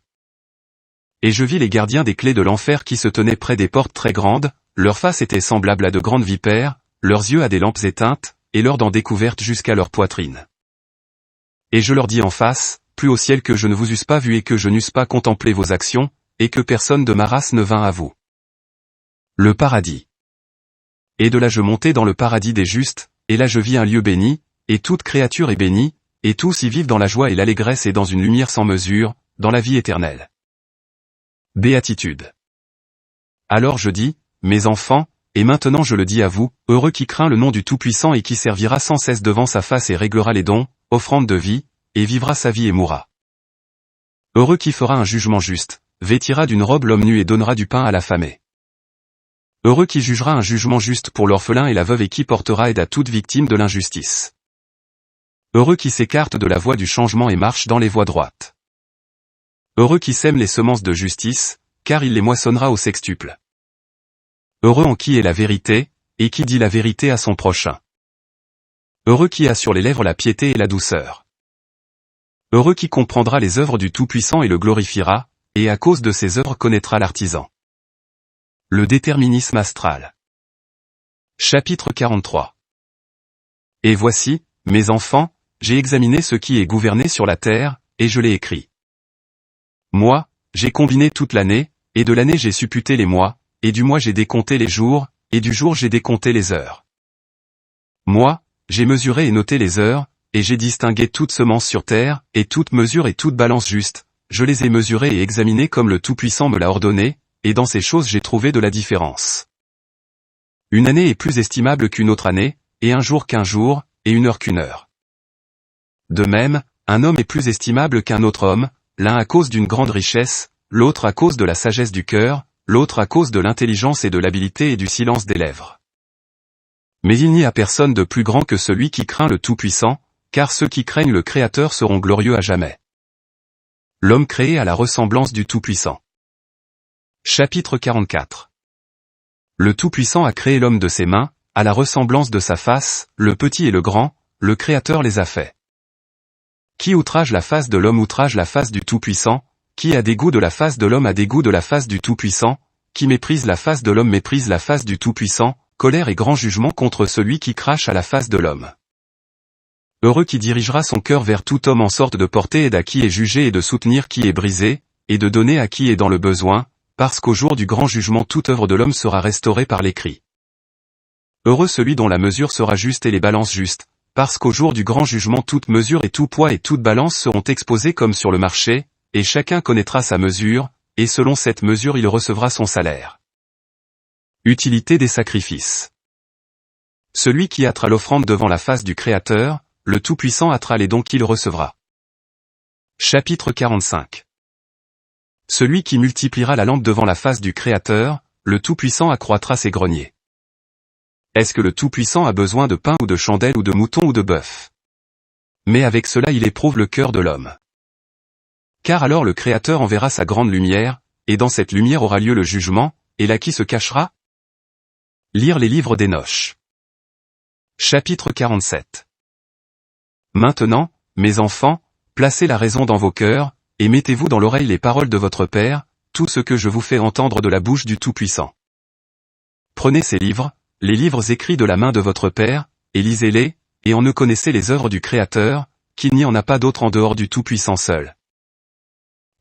Et je vis les gardiens des clés de l'enfer qui se tenaient près des portes très grandes, leur face était semblable à de grandes vipères, leurs yeux à des lampes éteintes, et leurs dents découvertes jusqu'à leur poitrine. Et je leur dis en face, plus au ciel que je ne vous eusse pas vu et que je n'eusse pas contemplé vos actions, et que personne de ma race ne vint à vous. Le paradis. Et de là je montai dans le paradis des justes, et là je vis un lieu béni, et toute créature est bénie, et tous y vivent dans la joie et l'allégresse et dans une lumière sans mesure, dans la vie éternelle. Béatitude. Alors je dis, mes enfants, et maintenant je le dis à vous, heureux qui craint le nom du Tout-Puissant et qui servira sans cesse devant sa face et réglera les dons, offrandes de vie, et vivra sa vie et mourra. Heureux qui fera un jugement juste, vêtira d'une robe l'homme nu et donnera du pain à l'affamé. Heureux qui jugera un jugement juste pour l'orphelin et la veuve et qui portera aide à toute victime de l'injustice. Heureux qui s'écarte de la voie du changement et marche dans les voies droites. Heureux qui sème les semences de justice, car il les moissonnera au sextuple. Heureux en qui est la vérité, et qui dit la vérité à son prochain. Heureux qui a sur les lèvres la piété et la douceur. Heureux qui comprendra les œuvres du Tout-Puissant et le glorifiera, et à cause de ses œuvres connaîtra l'artisan. Le déterminisme astral. Chapitre 43. Et voici, mes enfants, j'ai examiné ce qui est gouverné sur la terre, et je l'ai écrit. Moi, j'ai combiné toute l'année, et de l'année j'ai supputé les mois, et du mois j'ai décompté les jours, et du jour j'ai décompté les heures. Moi, j'ai mesuré et noté les heures, et j'ai distingué toute semence sur terre, et toute mesure et toute balance juste, je les ai mesurées et examinées comme le Tout-Puissant me l'a ordonné, et dans ces choses j'ai trouvé de la différence. Une année est plus estimable qu'une autre année, et un jour qu'un jour, et une heure qu'une heure. De même, un homme est plus estimable qu'un autre homme, l'un à cause d'une grande richesse, l'autre à cause de la sagesse du cœur, l'autre à cause de l'intelligence et de l'habileté et du silence des lèvres. Mais il n'y a personne de plus grand que celui qui craint le Tout-Puissant, car ceux qui craignent le Créateur seront glorieux à jamais. L'homme créé à la ressemblance du Tout-Puissant. Chapitre 44. Le Tout-Puissant a créé l'homme de ses mains, à la ressemblance de sa face, le petit et le grand, le Créateur les a faits. Qui outrage la face de l'homme outrage la face du Tout-Puissant, qui a dégoût de la face de l'homme a dégoût de la face du Tout-Puissant, qui méprise la face de l'homme méprise la face du Tout-Puissant, colère et grand jugement contre celui qui crache à la face de l'homme. Heureux qui dirigera son cœur vers tout homme en sorte de porter aide à qui est jugé et de soutenir qui est brisé, et de donner à qui est dans le besoin, parce qu'au jour du grand jugement toute œuvre de l'homme sera restaurée par l'écrit. Heureux celui dont la mesure sera juste et les balances justes, parce qu'au jour du grand jugement toute mesure et tout poids et toute balance seront exposés comme sur le marché, et chacun connaîtra sa mesure, et selon cette mesure il recevra son salaire. Utilité des sacrifices. Celui qui hâtera l'offrande devant la face du Créateur, le Tout-Puissant hâtera les dons qu'il recevra. Chapitre 45. Celui qui multipliera la lampe devant la face du Créateur, le Tout-Puissant accroîtra ses greniers. Est-ce que le Tout-Puissant a besoin de pain ou de chandelle ou de mouton ou de bœuf? Mais avec cela il éprouve le cœur de l'homme. Car alors le Créateur enverra sa grande lumière, et dans cette lumière aura lieu le jugement, et là qui se cachera? Lire les livres d'Hénoch. Chapitre 47. Maintenant, mes enfants, placez la raison dans vos cœurs, et mettez-vous dans l'oreille les paroles de votre Père, tout ce que je vous fais entendre de la bouche du Tout-Puissant. Prenez ces livres, les livres écrits de la main de votre Père, et lisez-les, et en ne connaissez les œuvres du Créateur, qu'il n'y en a pas d'autre en dehors du Tout-Puissant seul.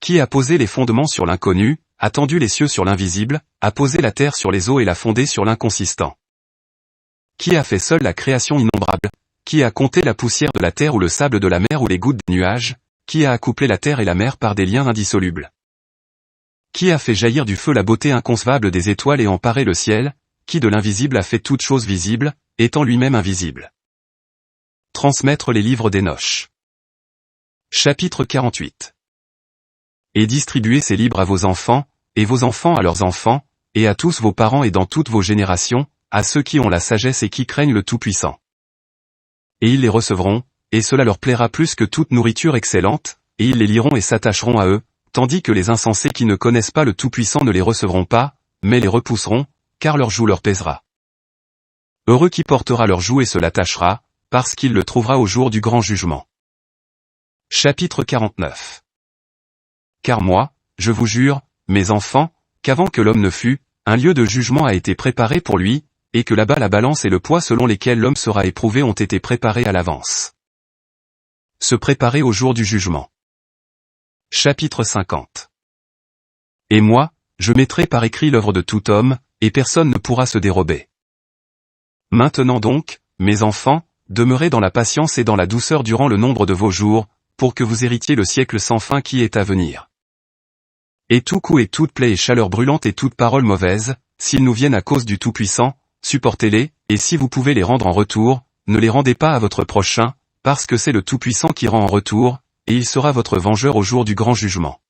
Qui a posé les fondements sur l'inconnu, a tendu les cieux sur l'invisible, a posé la terre sur les eaux et l'a fondée sur l'inconsistant. Qui a fait seul la création innombrable, qui a compté la poussière de la terre ou le sable de la mer ou les gouttes des nuages, qui a accouplé la terre et la mer par des liens indissolubles. Qui a fait jaillir du feu la beauté inconcevable des étoiles et emparé le ciel, qui de l'invisible a fait toutes choses visibles, étant lui-même invisible. Transmettre les livres d'Hénoch. Chapitre 48. Et distribuez ces livres à vos enfants, et vos enfants à leurs enfants, et à tous vos parents et dans toutes vos générations, à ceux qui ont la sagesse et qui craignent le Tout-Puissant. Et ils les recevront, et cela leur plaira plus que toute nourriture excellente, et ils les liront et s'attacheront à eux, tandis que les insensés qui ne connaissent pas le Tout-Puissant ne les recevront pas, mais les repousseront, car leur joug leur pèsera. Heureux qui portera leur joug et se l'attachera, parce qu'il le trouvera au jour du grand jugement. Chapitre 49. Car moi, je vous jure, mes enfants, qu'avant que l'homme ne fût, un lieu de jugement a été préparé pour lui, et que là-bas la balance et le poids selon lesquels l'homme sera éprouvé ont été préparés à l'avance. Se préparer au jour du jugement. Chapitre 50. Et moi, je mettrai par écrit l'œuvre de tout homme, et personne ne pourra se dérober. Maintenant donc, mes enfants, demeurez dans la patience et dans la douceur durant le nombre de vos jours, pour que vous héritiez le siècle sans fin qui est à venir. Et tout coup et toute plaie et chaleur brûlante et toute parole mauvaise, s'ils nous viennent à cause du Tout-Puissant, supportez-les, et si vous pouvez les rendre en retour, ne les rendez pas à votre prochain, parce que c'est le Tout-Puissant qui rend en retour, et il sera votre vengeur au jour du grand jugement.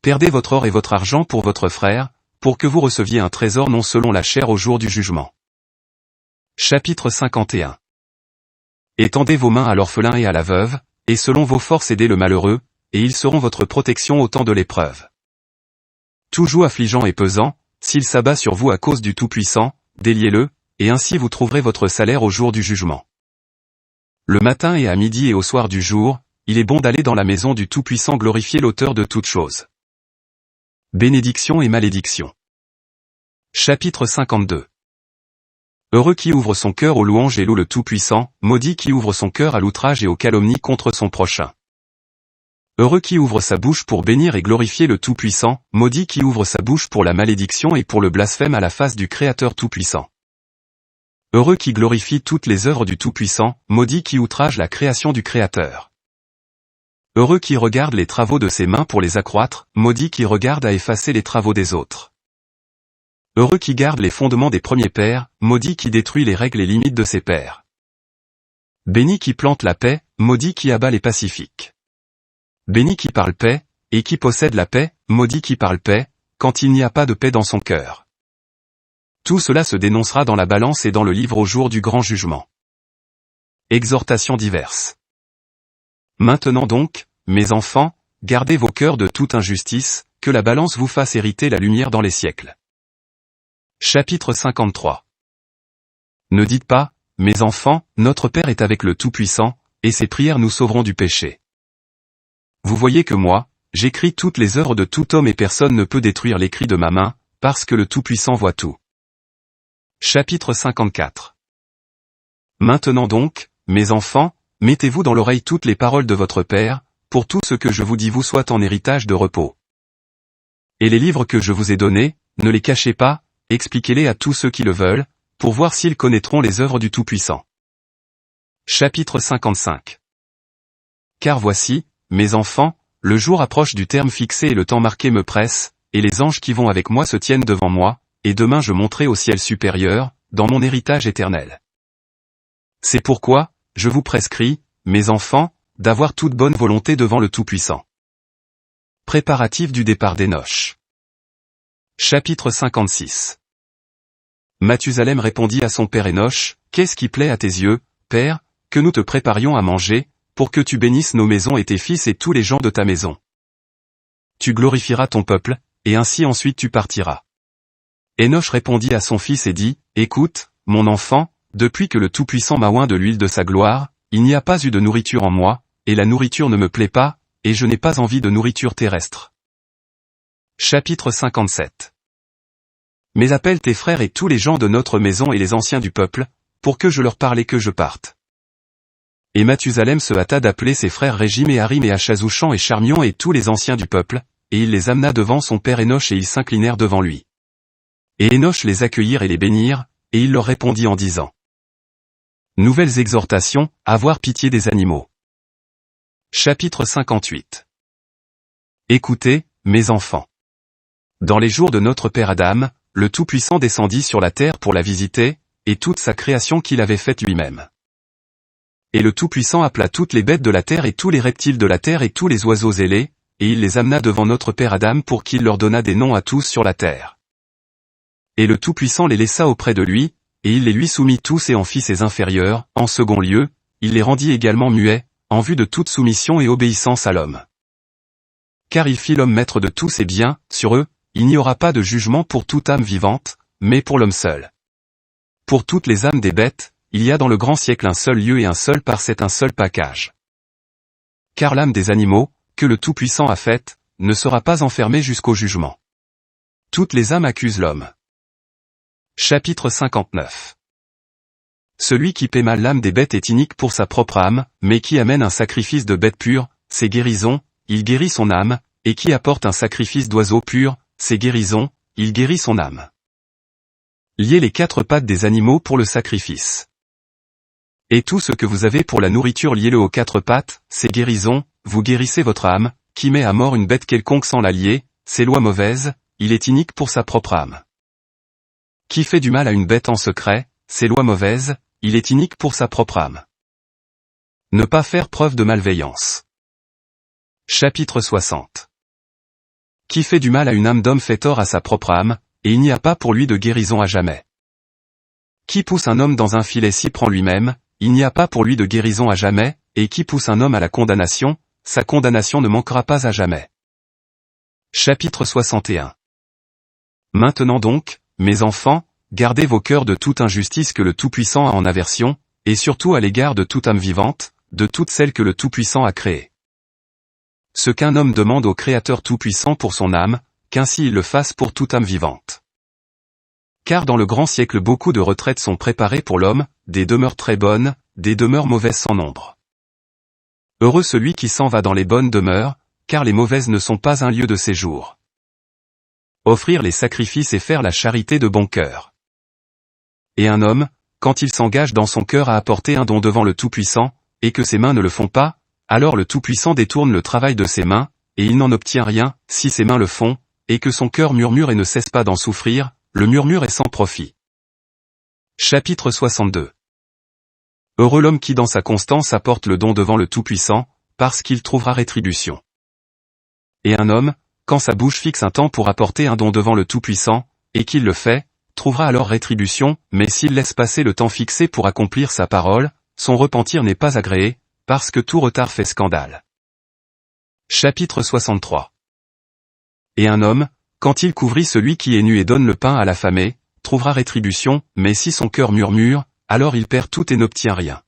Perdez votre or et votre argent pour votre frère, pour que vous receviez un trésor non selon la chair au jour du jugement. Chapitre 51. Étendez vos mains à l'orphelin et à la veuve, et selon vos forces aidez le malheureux, et ils seront votre protection au temps de l'épreuve. Tout joug affligeant et pesant, s'il s'abat sur vous à cause du Tout-Puissant, déliez-le, et ainsi vous trouverez votre salaire au jour du jugement. Le matin et à midi et au soir du jour, il est bon d'aller dans la maison du Tout-Puissant glorifier l'auteur de toutes choses. Bénédiction et malédiction. Chapitre 52. Heureux qui ouvre son cœur aux louanges et loue le Tout-Puissant, maudit qui ouvre son cœur à l'outrage et aux calomnies contre son prochain. Heureux qui ouvre sa bouche pour bénir et glorifier le Tout-Puissant, maudit qui ouvre sa bouche pour la malédiction et pour le blasphème à la face du Créateur Tout-Puissant. Heureux qui glorifie toutes les œuvres du Tout-Puissant, maudit qui outrage la création du Créateur. Heureux qui regarde les travaux de ses mains pour les accroître, maudit qui regarde à effacer les travaux des autres. Heureux qui garde les fondements des premiers pères, maudit qui détruit les règles et limites de ses pères. Béni qui plante la paix, maudit qui abat les pacifiques. Béni qui parle paix, et qui possède la paix, maudit qui parle paix, quand il n'y a pas de paix dans son cœur. Tout cela se dénoncera dans la balance et dans le livre au jour du grand jugement. Exhortations diverses. Maintenant donc, mes enfants, gardez vos cœurs de toute injustice, que la balance vous fasse hériter la lumière dans les siècles. Chapitre 53. Ne dites pas, mes enfants, notre Père est avec le Tout-Puissant, et ses prières nous sauveront du péché. Vous voyez que moi, j'écris toutes les œuvres de tout homme et personne ne peut détruire l'écrit de ma main, parce que le Tout-Puissant voit tout. Chapitre 54. Maintenant donc, mes enfants, mettez-vous dans l'oreille toutes les paroles de votre Père, pour tout ce que je vous dis vous soit en héritage de repos. Et les livres que je vous ai donnés, ne les cachez pas, expliquez-les à tous ceux qui le veulent, pour voir s'ils connaîtront les œuvres du Tout-Puissant. Chapitre 55. Car voici, mes enfants, le jour approche du terme fixé et le temps marqué me presse, et les anges qui vont avec moi se tiennent devant moi, et demain je monterai au ciel supérieur, dans mon héritage éternel. C'est pourquoi, je vous prescris, mes enfants, d'avoir toute bonne volonté devant le Tout-Puissant. Préparatifs du départ d'Hénoch. Chapitre 56. Mathusalem répondit à son père Hénoch, « Qu'est-ce qui plaît à tes yeux, Père, que nous te préparions à manger, pour que tu bénisses nos maisons et tes fils et tous les gens de ta maison. Tu glorifieras ton peuple, et ainsi ensuite tu partiras. » Hénoch répondit à son fils et dit, « Écoute, mon enfant, depuis que le Tout-Puissant m'a oint de l'huile de sa gloire, il n'y a pas eu de nourriture en moi, et la nourriture ne me plaît pas, et je n'ai pas envie de nourriture terrestre. » Chapitre 57. Mais appelle tes frères et tous les gens de notre maison et les anciens du peuple, pour que je leur parle et que je parte. Et Mathusalem se hâta d'appeler ses frères Régim et Harim et Achazouchan et Charmion et tous les anciens du peuple, et il les amena devant son père Hénoch et ils s'inclinèrent devant lui. Et Hénoch les accueillirent et les bénirent, et il leur répondit en disant. Nouvelles exhortations, avoir pitié des animaux. Chapitre 58. Écoutez, mes enfants. Dans les jours de notre père Adam, le Tout-Puissant descendit sur la terre pour la visiter, et toute sa création qu'il avait faite lui-même. Et le Tout-Puissant appela toutes les bêtes de la terre et tous les reptiles de la terre et tous les oiseaux ailés, et il les amena devant notre père Adam pour qu'il leur donnât des noms à tous sur la terre. Et le Tout-Puissant les laissa auprès de lui, et il les lui soumit tous et en fit ses inférieurs. En second lieu, il les rendit également muets, en vue de toute soumission et obéissance à l'homme. Car il fit l'homme maître de tous ses biens, sur eux, il n'y aura pas de jugement pour toute âme vivante, mais pour l'homme seul. Pour toutes les âmes des bêtes, il y a dans le grand siècle un seul lieu et un seul parcelle, un seul pacage. Car l'âme des animaux, que le Tout-Puissant a faite, ne sera pas enfermée jusqu'au jugement. Toutes les âmes accusent l'homme. Chapitre 59. Celui qui paie mal l'âme des bêtes est inique pour sa propre âme, mais qui amène un sacrifice de bête pure, c'est guérison, il guérit son âme, et qui apporte un sacrifice d'oiseau pur, c'est guérison, il guérit son âme. Liez les 4 pattes des animaux pour le sacrifice. Et tout ce que vous avez pour la nourriture liez-le aux 4 pattes, c'est guérison, vous guérissez votre âme, qui met à mort une bête quelconque sans la lier, c'est loi mauvaise, il est inique pour sa propre âme. Qui fait du mal à une bête en secret, c'est loi mauvaise, il est inique pour sa propre âme. Ne pas faire preuve de malveillance. Chapitre 60. Qui fait du mal à une âme d'homme fait tort à sa propre âme, et il n'y a pas pour lui de guérison à jamais. Qui pousse un homme dans un filet s'y prend lui-même, il n'y a pas pour lui de guérison à jamais, et qui pousse un homme à la condamnation, sa condamnation ne manquera pas à jamais. Chapitre 61. Maintenant donc, mes enfants, gardez vos cœurs de toute injustice que le Tout-Puissant a en aversion, et surtout à l'égard de toute âme vivante, de toute celle que le Tout-Puissant a créée. Ce qu'un homme demande au Créateur Tout-Puissant pour son âme, qu'ainsi il le fasse pour toute âme vivante. Car dans le grand siècle beaucoup de retraites sont préparées pour l'homme, des demeures très bonnes, des demeures mauvaises sans nombre. Heureux celui qui s'en va dans les bonnes demeures, car les mauvaises ne sont pas un lieu de séjour. Offrir les sacrifices et faire la charité de bon cœur. Et un homme, quand il s'engage dans son cœur à apporter un don devant le Tout-Puissant, et que ses mains ne le font pas, alors le Tout-Puissant détourne le travail de ses mains, et il n'en obtient rien, si ses mains le font, et que son cœur murmure et ne cesse pas d'en souffrir, le murmure est sans profit. Chapitre 62. Heureux l'homme qui dans sa constance apporte le don devant le Tout-Puissant, parce qu'il trouvera rétribution. Et un homme, quand sa bouche fixe un temps pour apporter un don devant le Tout-Puissant, et qu'il le fait, trouvera alors rétribution, mais s'il laisse passer le temps fixé pour accomplir sa parole, son repentir n'est pas agréé, parce que tout retard fait scandale. Chapitre 63. Et un homme, quand il couvrit celui qui est nu et donne le pain à l'affamé, trouvera rétribution, mais si son cœur murmure, alors il perd tout et n'obtient rien.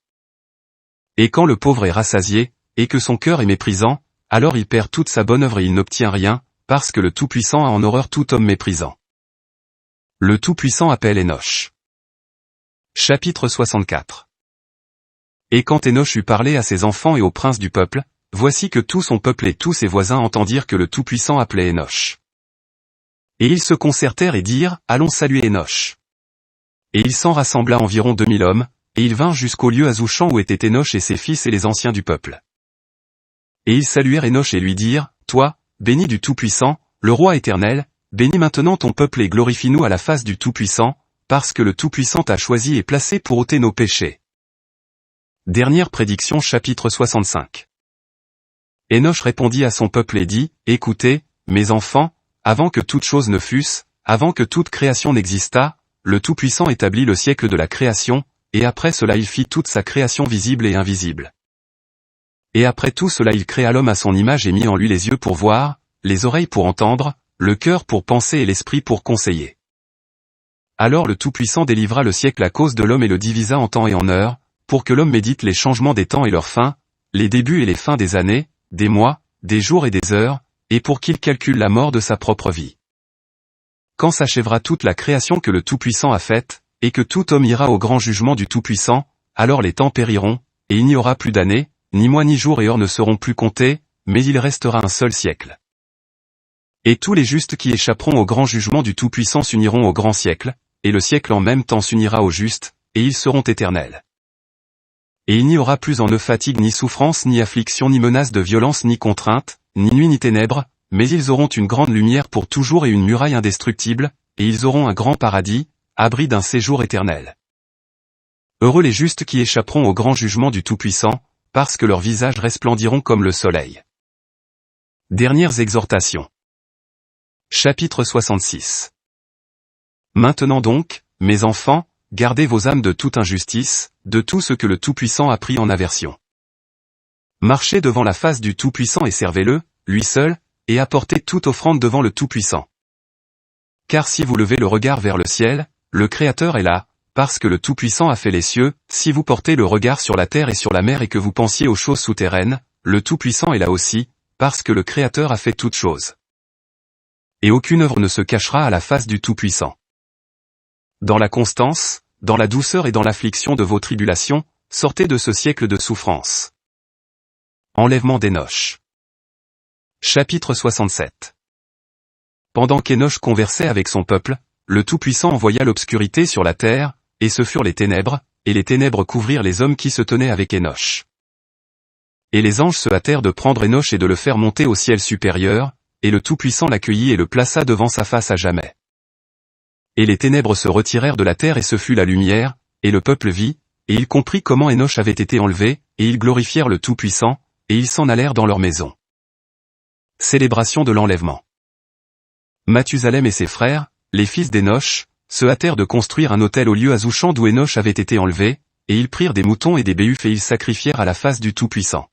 Et quand le pauvre est rassasié, et que son cœur est méprisant, alors il perd toute sa bonne œuvre et il n'obtient rien, parce que le Tout-Puissant a en horreur tout homme méprisant. Le Tout-Puissant appelle Énoch. Chapitre 64. Et quand Énoch eut parlé à ses enfants et aux princes du peuple, voici que tout son peuple et tous ses voisins entendirent que le Tout-Puissant appelait Énoch. Et ils se concertèrent et dirent, allons saluer Énoch. Et il s'en rassembla environ 2000 hommes, et ils vinrent jusqu'au lieu azouchant où étaient Énoch et ses fils et les anciens du peuple. Et ils saluèrent Énoch et lui dirent, toi, béni du Tout-Puissant, le roi éternel, bénis maintenant ton peuple et glorifie-nous à la face du Tout-Puissant, parce que le Tout-Puissant t'a choisi et placé pour ôter nos péchés. Dernière prédiction chapitre 65. Énoch répondit à son peuple et dit, écoutez, mes enfants, avant que toute chose ne fût, avant que toute création n'existât, le Tout-Puissant établit le siècle de la création, et après cela il fit toute sa création visible et invisible. Et après tout cela il créa l'homme à son image et mit en lui les yeux pour voir, les oreilles pour entendre, le cœur pour penser et l'esprit pour conseiller. Alors le Tout-Puissant délivra le siècle à cause de l'homme et le divisa en temps et en heures, pour que l'homme médite les changements des temps et leurs fins, les débuts et les fins des années, des mois, des jours et des heures, et pour qu'il calcule la mort de sa propre vie. Quand s'achèvera toute la création que le Tout-Puissant a faite, et que tout homme ira au grand jugement du Tout-Puissant, alors les temps périront, et il n'y aura plus d'années, ni mois ni jours et heures ne seront plus comptés, mais il restera un seul siècle. Et tous les justes qui échapperont au grand jugement du Tout-Puissant s'uniront au grand siècle, et le siècle en même temps s'unira aux justes, et ils seront éternels. Et il n'y aura plus en eux fatigue ni souffrance ni affliction ni menace de violence ni contrainte, ni nuit ni ténèbres, mais ils auront une grande lumière pour toujours et une muraille indestructible, et ils auront un grand paradis, abri d'un séjour éternel. Heureux les justes qui échapperont au grand jugement du Tout-Puissant, parce que leurs visages resplendiront comme le soleil. Dernières exhortations. Chapitre 66. Maintenant donc, mes enfants, gardez vos âmes de toute injustice, de tout ce que le Tout-Puissant a pris en aversion. Marchez devant la face du Tout-Puissant et servez-le, lui seul, et apportez toute offrande devant le Tout-Puissant. Car si vous levez le regard vers le ciel, le Créateur est là, parce que le Tout-Puissant a fait les cieux, si vous portez le regard sur la terre et sur la mer et que vous pensiez aux choses souterraines, le Tout-Puissant est là aussi, parce que le Créateur a fait toutes choses. Et aucune œuvre ne se cachera à la face du Tout-Puissant. Dans la constance, dans la douceur et dans l'affliction de vos tribulations, sortez de ce siècle de souffrance. Enlèvement d'Énoch. Chapitre 67. Pendant qu'Énoch conversait avec son peuple, le Tout-Puissant envoya l'obscurité sur la terre, et ce furent les ténèbres, et les ténèbres couvrirent les hommes qui se tenaient avec Énoch. Et les anges se hâtèrent de prendre Énoch et de le faire monter au ciel supérieur, et le Tout-Puissant l'accueillit et le plaça devant sa face à jamais. Et les ténèbres se retirèrent de la terre et ce fut la lumière, et le peuple vit, et il comprit comment Énoch avait été enlevé, et ils glorifièrent le Tout-Puissant, et ils s'en allèrent dans leur maison. Célébration de l'enlèvement. Mathusalem et ses frères, les fils d'Énoch, se hâtèrent de construire un autel au lieu Azouchan d'où Énoch avait été enlevé, et ils prirent des moutons et des béhufs et ils sacrifièrent à la face du Tout-Puissant.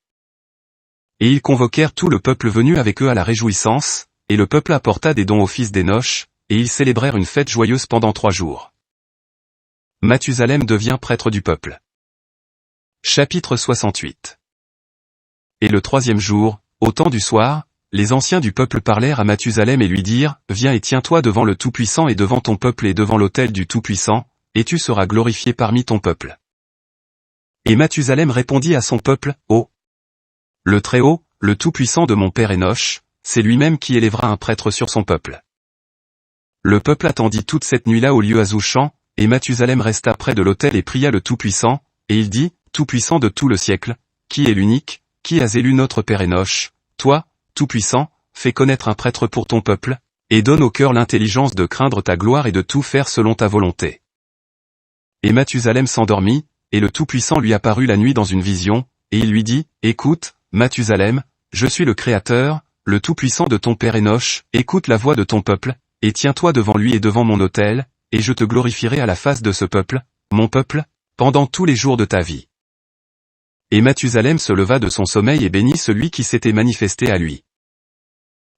Et ils convoquèrent tout le peuple venu avec eux à la réjouissance, et le peuple apporta des dons aux fils d'Énoch, et ils célébrèrent une fête joyeuse pendant 3 jours. Mathusalem devient prêtre du peuple. Chapitre 68. Et le 3e jour, au temps du soir, les anciens du peuple parlèrent à Mathusalem et lui dirent, « Viens et tiens-toi devant le Tout-Puissant et devant ton peuple et devant l'autel du Tout-Puissant, et tu seras glorifié parmi ton peuple. » Et Mathusalem répondit à son peuple, « Oh, le Très-Haut, le Tout-Puissant de mon père Énoch, c'est lui-même qui élèvera un prêtre sur son peuple. » Le peuple attendit toute cette nuit-là au lieu Azouchan, et Mathusalem resta près de l'autel et pria le Tout-Puissant, et il dit, « Tout-Puissant de tout le siècle, qui est l'unique, qui as élu notre père Énoch, toi, Tout-Puissant, fais connaître un prêtre pour ton peuple, et donne au cœur l'intelligence de craindre ta gloire et de tout faire selon ta volonté. » Et Mathusalem s'endormit, et le Tout-Puissant lui apparut la nuit dans une vision, et il lui dit, « Écoute, Mathusalem, je suis le Créateur, le Tout-Puissant de ton père Énoch, écoute la voix de ton peuple, et tiens-toi devant lui et devant mon autel, et je te glorifierai à la face de ce peuple, mon peuple, pendant tous les jours de ta vie. » Et Mathusalem se leva de son sommeil et bénit celui qui s'était manifesté à lui.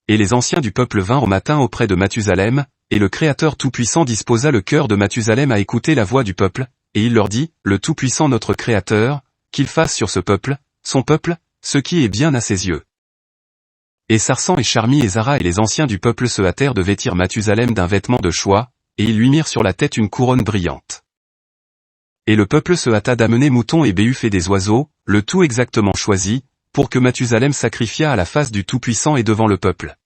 Et les anciens du peuple vinrent au matin auprès de Mathusalem, et le Créateur Tout-Puissant disposa le cœur de Mathusalem à écouter la voix du peuple, et il leur dit, « Le Tout-Puissant notre Créateur, qu'il fasse sur ce peuple, son peuple, ce qui est bien à ses yeux. » Et Sarsan et Charmi et Zara et les anciens du peuple se hâtèrent de vêtir Mathusalem d'un vêtement de soie, et ils lui mirent sur la tête une couronne brillante. Et le peuple se hâta d'amener moutons et béhufs et des oiseaux, le tout exactement choisi, pour que Mathusalem sacrifiât à la face du Tout-Puissant et devant le peuple.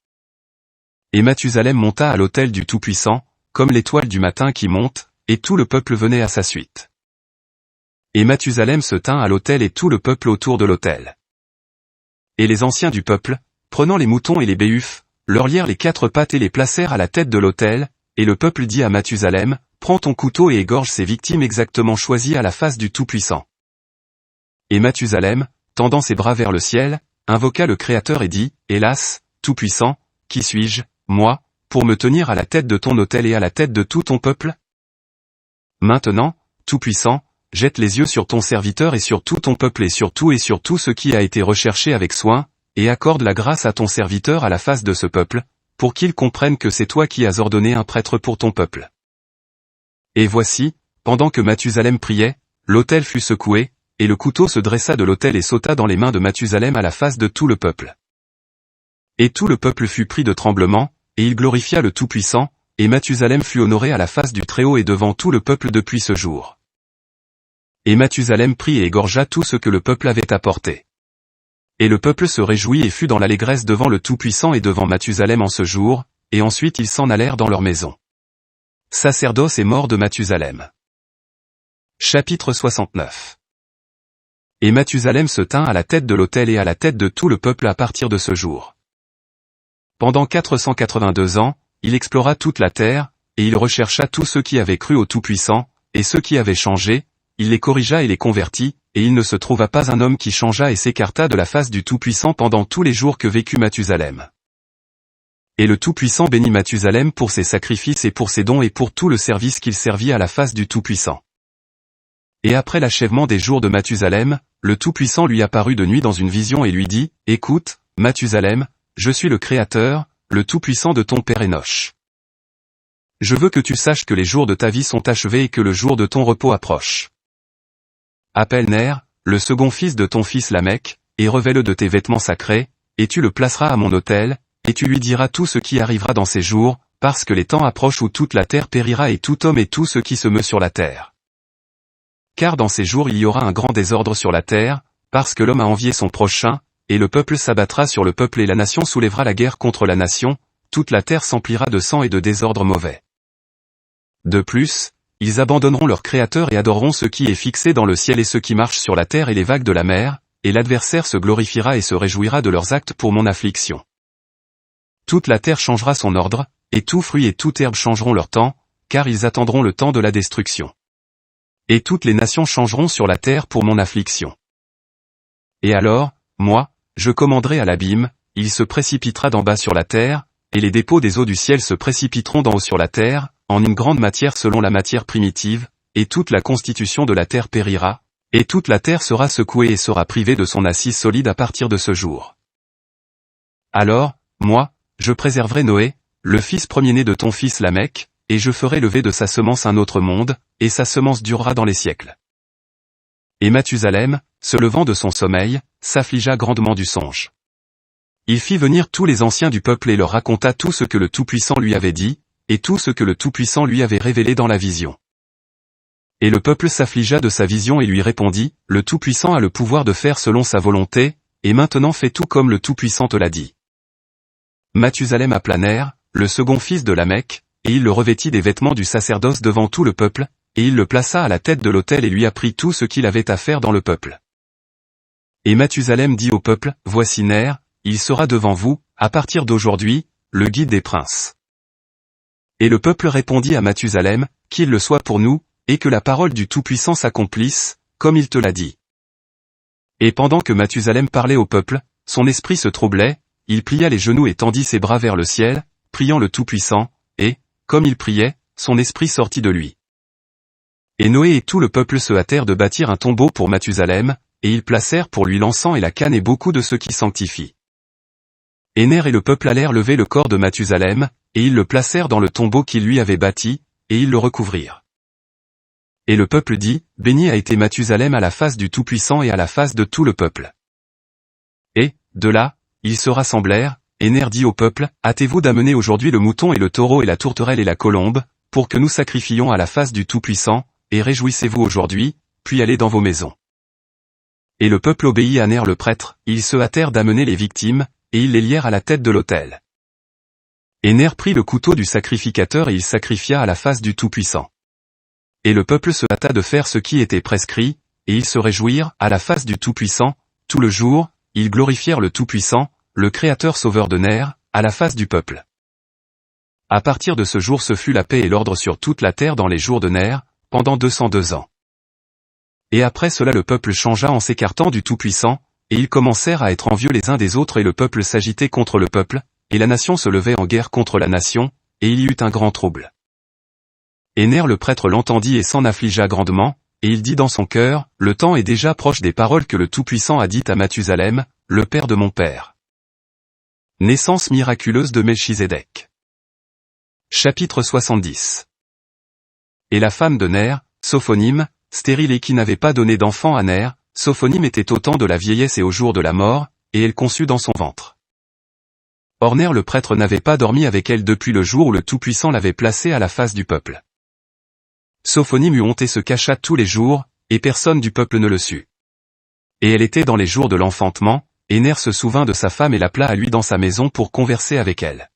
Et Mathusalem monta à l'autel du Tout-Puissant, comme l'étoile du matin qui monte, et tout le peuple venait à sa suite. Et Mathusalem se tint à l'autel et tout le peuple autour de l'autel. Et les anciens du peuple, prenant les moutons et les béhufs, leur lièrent les 4 pattes et les placèrent à la tête de l'autel, et le peuple dit à Mathusalem, « Prends ton couteau et égorge ces victimes exactement choisies à la face du Tout-Puissant. » Et Mathusalem, tendant ses bras vers le ciel, invoqua le Créateur et dit, « Hélas, Tout-Puissant, qui suis-je, moi, pour me tenir à la tête de ton autel et à la tête de tout ton peuple? Maintenant, Tout-Puissant, jette les yeux sur ton serviteur et sur tout ton peuple et sur tout ce qui a été recherché avec soin, et accorde la grâce à ton serviteur à la face de ce peuple, pour qu'il comprenne que c'est toi qui as ordonné un prêtre pour ton peuple. » Et voici, pendant que Mathusalem priait, l'autel fut secoué, et le couteau se dressa de l'autel et sauta dans les mains de Mathusalem à la face de tout le peuple. Et tout le peuple fut pris de tremblement, et il glorifia le Tout-Puissant, et Mathusalem fut honoré à la face du Très-Haut et devant tout le peuple depuis ce jour. Et Mathusalem prit et égorgea tout ce que le peuple avait apporté. Et le peuple se réjouit et fut dans l'allégresse devant le Tout-Puissant et devant Mathusalem en ce jour, et ensuite ils s'en allèrent dans leur maison. Sacerdoce et mort de Mathusalem. Chapitre 69. Et Mathusalem se tint à la tête de l'autel et à la tête de tout le peuple à partir de ce jour. Pendant 482 ans, il explora toute la terre, et il rechercha tous ceux qui avaient cru au Tout-Puissant, et ceux qui avaient changé, il les corrigea et les convertit, et il ne se trouva pas un homme qui changea et s'écarta de la face du Tout-Puissant pendant tous les jours que vécut Mathusalem. Et le Tout-Puissant bénit Mathusalem pour ses sacrifices et pour ses dons et pour tout le service qu'il servit à la face du Tout-Puissant. Et après l'achèvement des jours de Mathusalem, le Tout-Puissant lui apparut de nuit dans une vision et lui dit, « Écoute, Mathusalem, je suis le Créateur, le Tout-Puissant de ton père Enoch. Je veux que tu saches que les jours de ta vie sont achevés et que le jour de ton repos approche. Appelle Ner, le second fils de ton fils Lamech, et revêt-le de tes vêtements sacrés, et tu le placeras à mon autel, et tu lui diras tout ce qui arrivera dans ces jours, parce que les temps approchent où toute la terre périra et tout homme et tout ce qui se meut sur la terre. Car dans ces jours il y aura un grand désordre sur la terre, parce que l'homme a envié son prochain, et le peuple s'abattra sur le peuple et la nation soulèvera la guerre contre la nation, toute la terre s'emplira de sang et de désordre mauvais. De plus, ils abandonneront leur Créateur et adoreront ce qui est fixé dans le ciel et ce qui marche sur la terre et les vagues de la mer, et l'adversaire se glorifiera et se réjouira de leurs actes pour mon affliction. Toute la terre changera son ordre, et tout fruit et toute herbe changeront leur temps, car ils attendront le temps de la destruction. Et toutes les nations changeront sur la terre pour mon affliction. Et alors, moi, je commanderai à l'abîme, il se précipitera d'en bas sur la terre, et les dépôts des eaux du ciel se précipiteront d'en haut sur la terre, en une grande matière selon la matière primitive, et toute la constitution de la terre périra, et toute la terre sera secouée et sera privée de son assise solide à partir de ce jour. Alors, moi, je préserverai Noé, le fils premier-né de ton fils Lamech, et je ferai lever de sa semence un autre monde, et sa semence durera dans les siècles. Et Mathusalem, se levant de son sommeil, s'affligea grandement du songe. Il fit venir tous les anciens du peuple et leur raconta tout ce que le Tout-Puissant lui avait dit, et tout ce que le Tout-Puissant lui avait révélé dans la vision. Et le peuple s'affligea de sa vision et lui répondit, « Le Tout-Puissant a le pouvoir de faire selon sa volonté, et maintenant fais tout comme le Tout-Puissant te l'a dit. » Mathusalem appela Ner, le second fils de Lamech, et il le revêtit des vêtements du sacerdoce devant tout le peuple, et il le plaça à la tête de l'autel et lui apprit tout ce qu'il avait à faire dans le peuple. Et Mathusalem dit au peuple, « Voici Ner, il sera devant vous, à partir d'aujourd'hui, le guide des princes. » Et le peuple répondit à Mathusalem, « Qu'il le soit pour nous, et que la parole du Tout-Puissant s'accomplisse, comme il te l'a dit. » Et pendant que Mathusalem parlait au peuple, son esprit se troublait, il plia les genoux et tendit ses bras vers le ciel, priant le Tout-Puissant, et, comme il priait, son esprit sortit de lui. Et Noé et tout le peuple se hâtèrent de bâtir un tombeau pour Mathusalem, et ils placèrent pour lui l'encens et la canne et beaucoup de ceux qui sanctifient. Et Ner et le peuple allèrent lever le corps de Mathusalem, et ils le placèrent dans le tombeau qu'ils lui avaient bâti, et ils le recouvrirent. Et le peuple dit, « Béni a été Mathusalem à la face du Tout-Puissant et à la face de tout le peuple. » Et, de là, ils se rassemblèrent, et Ner dit au peuple, « Hâtez-vous d'amener aujourd'hui le mouton et le taureau et la tourterelle et la colombe, pour que nous sacrifions à la face du Tout-Puissant, et réjouissez-vous aujourd'hui, puis allez dans vos maisons. » Et le peuple obéit à Ner le prêtre, ils se hâtèrent d'amener les victimes, et ils les lièrent à la tête de l'autel. Et Ner prit le couteau du sacrificateur et il sacrifia à la face du Tout-Puissant. Et le peuple se hâta de faire ce qui était prescrit, et ils se réjouirent, à la face du Tout-Puissant, tout le jour, ils glorifièrent le Tout-Puissant, le Créateur sauveur de Ner, à la face du peuple. À partir de ce jour ce fut la paix et l'ordre sur toute la terre dans les jours de Ner, pendant 202 ans. Et après cela le peuple changea en s'écartant du Tout-Puissant, et ils commencèrent à être envieux les uns des autres et le peuple s'agitait contre le peuple, et la nation se levait en guerre contre la nation, et il y eut un grand trouble. Et Ner le prêtre l'entendit et s'en affligea grandement, et il dit dans son cœur, « Le temps est déjà proche des paroles que le Tout-Puissant a dites à Mathusalem, le père de mon père. » Naissance miraculeuse de Melchizedek. Chapitre 70. Et la femme de Ner, Sophonyme, stérile et qui n'avait pas donné d'enfant à Ner, Sophonyme était au temps de la vieillesse et au jour de la mort, et elle conçut dans son ventre. Or Ner le prêtre n'avait pas dormi avec elle depuis le jour où le Tout-Puissant l'avait placée à la face du peuple. Sophonyme eut honte et se cacha tous les jours, et personne du peuple ne le sut. Et elle était dans les jours de l'enfantement, et Ner se souvint de sa femme et l'appela à lui dans sa maison pour converser avec elle.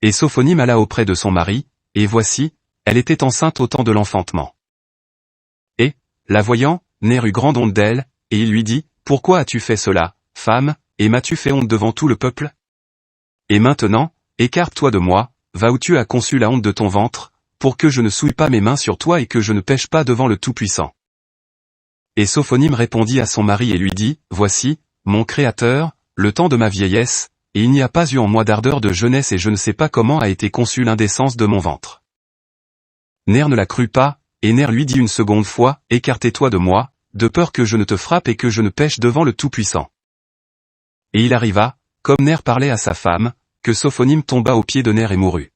Et Sophonyme alla auprès de son mari, et voici, elle était enceinte au temps de l'enfantement. Et, la voyant, Ner eut grande honte d'elle, et il lui dit, « Pourquoi as-tu fait cela, femme, et m'as-tu fait honte devant tout le peuple? Et maintenant, écarte-toi de moi, va où tu as conçu la honte de ton ventre, pour que je ne souille pas mes mains sur toi et que je ne pêche pas devant le Tout-Puissant. » Et Sophonyme répondit à son mari et lui dit, « Voici, mon Créateur, le temps de ma vieillesse, et il n'y a pas eu en moi d'ardeur de jeunesse et je ne sais pas comment a été conçue l'indécence de mon ventre. » Ner ne la crut pas, et Ner lui dit une seconde fois, « Écartez-toi de moi, de peur que je ne te frappe et que je ne pêche devant le Tout-Puissant. » Et il arriva, comme Ner parlait à sa femme, que Sophonim tomba aux pieds de Ner et mourut.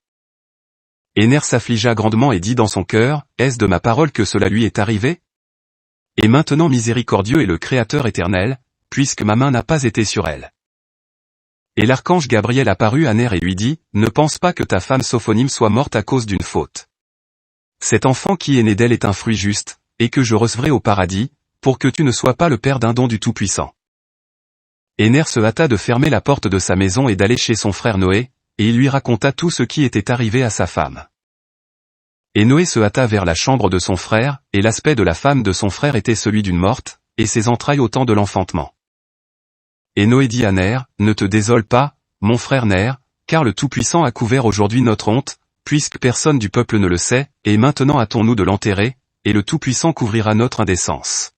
Et Ner s'affligea grandement et dit dans son cœur, « Est-ce de ma parole que cela lui est arrivé? Et maintenant miséricordieux est le Créateur éternel, puisque ma main n'a pas été sur elle. » Et l'archange Gabriel apparut à Ner et lui dit, « Ne pense pas que ta femme Sophonim soit morte à cause d'une faute. Cet enfant qui est né d'elle est un fruit juste, et que je recevrai au paradis, pour que tu ne sois pas le père d'un don du Tout-Puissant. » Et Ner se hâta de fermer la porte de sa maison et d'aller chez son frère Noé, et il lui raconta tout ce qui était arrivé à sa femme. Et Noé se hâta vers la chambre de son frère, et l'aspect de la femme de son frère était celui d'une morte, et ses entrailles autant de l'enfantement. Et Noé dit à Ner, « Ne te désole pas, mon frère Ner, car le Tout-Puissant a couvert aujourd'hui notre honte, puisque personne du peuple ne le sait, et maintenant hâtons-nous de l'enterrer, et le Tout-Puissant couvrira notre indécence. »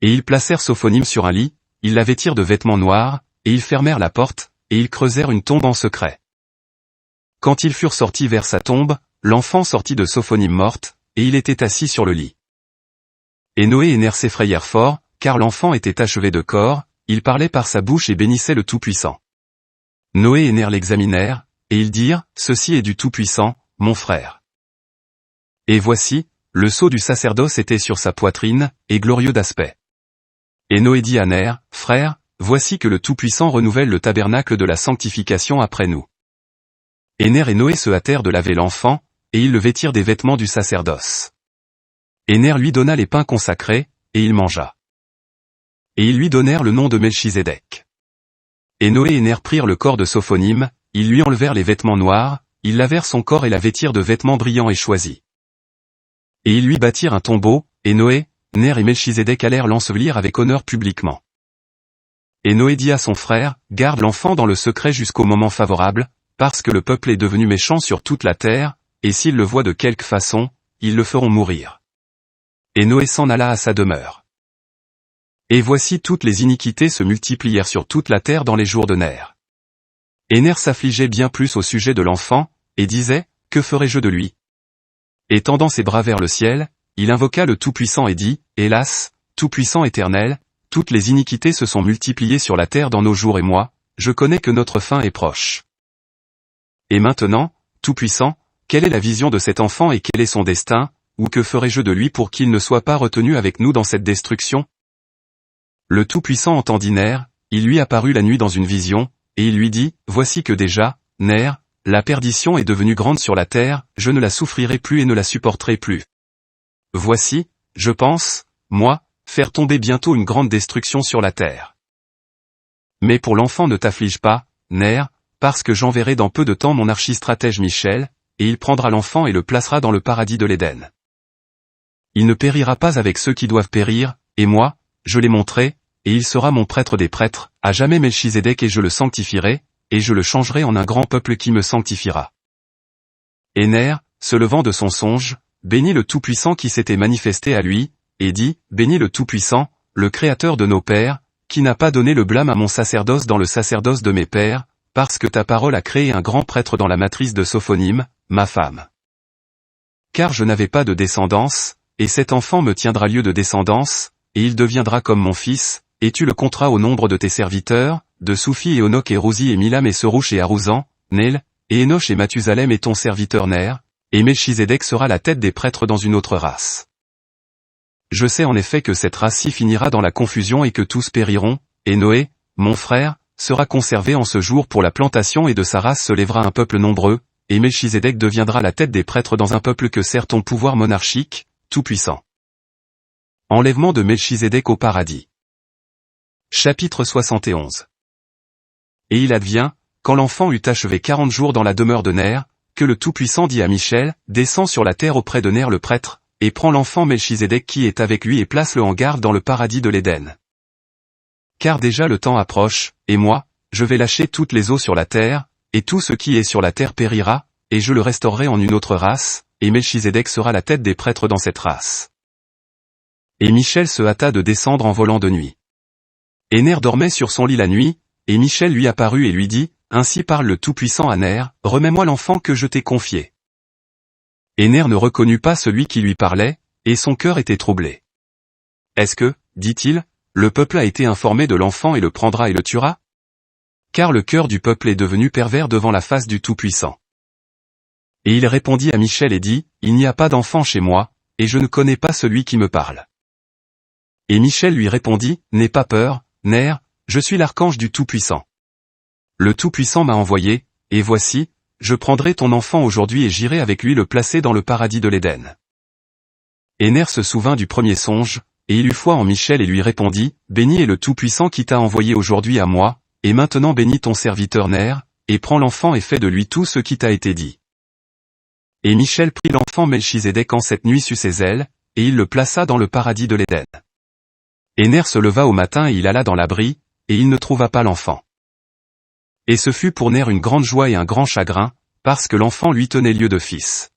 Et ils placèrent Sophonim sur un lit, ils la vêtirent de vêtements noirs, et ils fermèrent la porte, et ils creusèrent une tombe en secret. Quand ils furent sortis vers sa tombe, l'enfant sortit de Sophonim morte, et il était assis sur le lit. Et Noé et Ner s'effrayèrent fort, car l'enfant était achevé de corps, il parlait par sa bouche et bénissait le Tout-Puissant. Noé et Ner l'examinèrent, et ils dirent, « Ceci est du Tout-Puissant, mon frère. » Et voici, le sceau du sacerdoce était sur sa poitrine, et glorieux d'aspect. Et Noé dit à Ner, « Frère, voici que le Tout-Puissant renouvelle le tabernacle de la sanctification après nous. » Et Ner et Noé se hâtèrent de laver l'enfant, et ils le vêtirent des vêtements du sacerdoce. Et Ner lui donna les pains consacrés, et il mangea. Et ils lui donnèrent le nom de Melchizedek. Et Noé et Ner prirent le corps de Sophonim, ils lui enlevèrent les vêtements noirs, ils lavèrent son corps et la vêtirent de vêtements brillants et choisis. Et ils lui bâtirent un tombeau, et Noé, Ner et Melchizedek allèrent l'ensevelir avec honneur publiquement. Et Noé dit à son frère, « Garde l'enfant dans le secret jusqu'au moment favorable, parce que le peuple est devenu méchant sur toute la terre, et s'ils le voient de quelque façon, ils le feront mourir. » Et Noé s'en alla à sa demeure. Et voici toutes les iniquités se multiplièrent sur toute la terre dans les jours de Ner. Et Ner s'affligeait bien plus au sujet de l'enfant, et disait, « Que ferai-je de lui ?» Et tendant ses bras vers le ciel, il invoqua le Tout-Puissant et dit, « Hélas, Tout-Puissant éternel, toutes les iniquités se sont multipliées sur la terre dans nos jours et moi, je connais que notre fin est proche. Et maintenant, Tout-Puissant, quelle est la vision de cet enfant et quel est son destin, ou que ferai-je de lui pour qu'il ne soit pas retenu avec nous dans cette destruction ?» Le Tout-Puissant entendit Ner, il lui apparut la nuit dans une vision, et il lui dit, « Voici que déjà, Ner, la perdition est devenue grande sur la terre, je ne la souffrirai plus et ne la supporterai plus. Voici, je pense, moi, faire tomber bientôt une grande destruction sur la terre. Mais pour l'enfant ne t'afflige pas, Ner, parce que j'enverrai dans peu de temps mon archistratège Michel, et il prendra l'enfant et le placera dans le paradis de l'Éden. Il ne périra pas avec ceux qui doivent périr, et moi, je l'ai montré, et il sera mon prêtre des prêtres, à jamais Melchizedek et je le sanctifierai, et je le changerai en un grand peuple qui me sanctifiera. » Et Ner, se levant de son songe, bénit le Tout-Puissant qui s'était manifesté à lui, et dit, « Bénis le Tout-Puissant, le Créateur de nos pères, qui n'a pas donné le blâme à mon sacerdoce dans le sacerdoce de mes pères, parce que ta parole a créé un grand prêtre dans la matrice de Sophonim, ma femme. Car je n'avais pas de descendance, et cet enfant me tiendra lieu de descendance, et il deviendra comme mon fils, et tu le compteras au nombre de tes serviteurs, de Soufi et Onok et Rouzi et Milam et Serouch et Arouzan, Nel, et Enoch et Mathusalem et ton serviteur Ner, et Melchizedek sera la tête des prêtres dans une autre race. Je sais en effet que cette race-ci finira dans la confusion et que tous périront, et Noé, mon frère, sera conservé en ce jour pour la plantation et de sa race se lèvera un peuple nombreux, et Melchizedek deviendra la tête des prêtres dans un peuple que sert ton pouvoir monarchique, tout-puissant. Enlèvement de Melchizedek au paradis. Chapitre 71. Et il advient, quand l'enfant eut achevé 40 jours dans la demeure de Ner, que le Tout-Puissant dit à Michel, descends sur la terre auprès de Ner le prêtre, et prends l'enfant Melchizedek qui est avec lui et place-le en garde dans le paradis de l'Éden. Car déjà le temps approche, et moi, je vais lâcher toutes les eaux sur la terre, et tout ce qui est sur la terre périra, et je le restaurerai en une autre race, et Melchizedek sera la tête des prêtres dans cette race. Et Michel se hâta de descendre en volant de nuit. Et Ner dormait sur son lit la nuit, et Michel lui apparut et lui dit, ainsi parle le Tout-Puissant à Ner, remets-moi l'enfant que je t'ai confié. Et Ner ne reconnut pas celui qui lui parlait, et son cœur était troublé. Est-ce que, dit-il, le peuple a été informé de l'enfant et le prendra et le tuera? Car le cœur du peuple est devenu pervers devant la face du Tout-Puissant. Et il répondit à Michel et dit, il n'y a pas d'enfant chez moi, et je ne connais pas celui qui me parle. Et Michel lui répondit, n'aie pas peur, Ner, je suis l'archange du Tout-Puissant. Le Tout-Puissant m'a envoyé, et voici, je prendrai ton enfant aujourd'hui et j'irai avec lui le placer dans le paradis de l'Éden. Et Ner se souvint du premier songe, et il eut foi en Michel et lui répondit, béni est le Tout-Puissant qui t'a envoyé aujourd'hui à moi, et maintenant bénis ton serviteur Ner, et prends l'enfant et fais de lui tout ce qui t'a été dit. Et Michel prit l'enfant Melchizedek en cette nuit sur ses ailes, et il le plaça dans le paradis de l'Éden. Et Ner se leva au matin et il alla dans l'abri, et il ne trouva pas l'enfant. Et ce fut pour Ner une grande joie et un grand chagrin, parce que l'enfant lui tenait lieu de fils.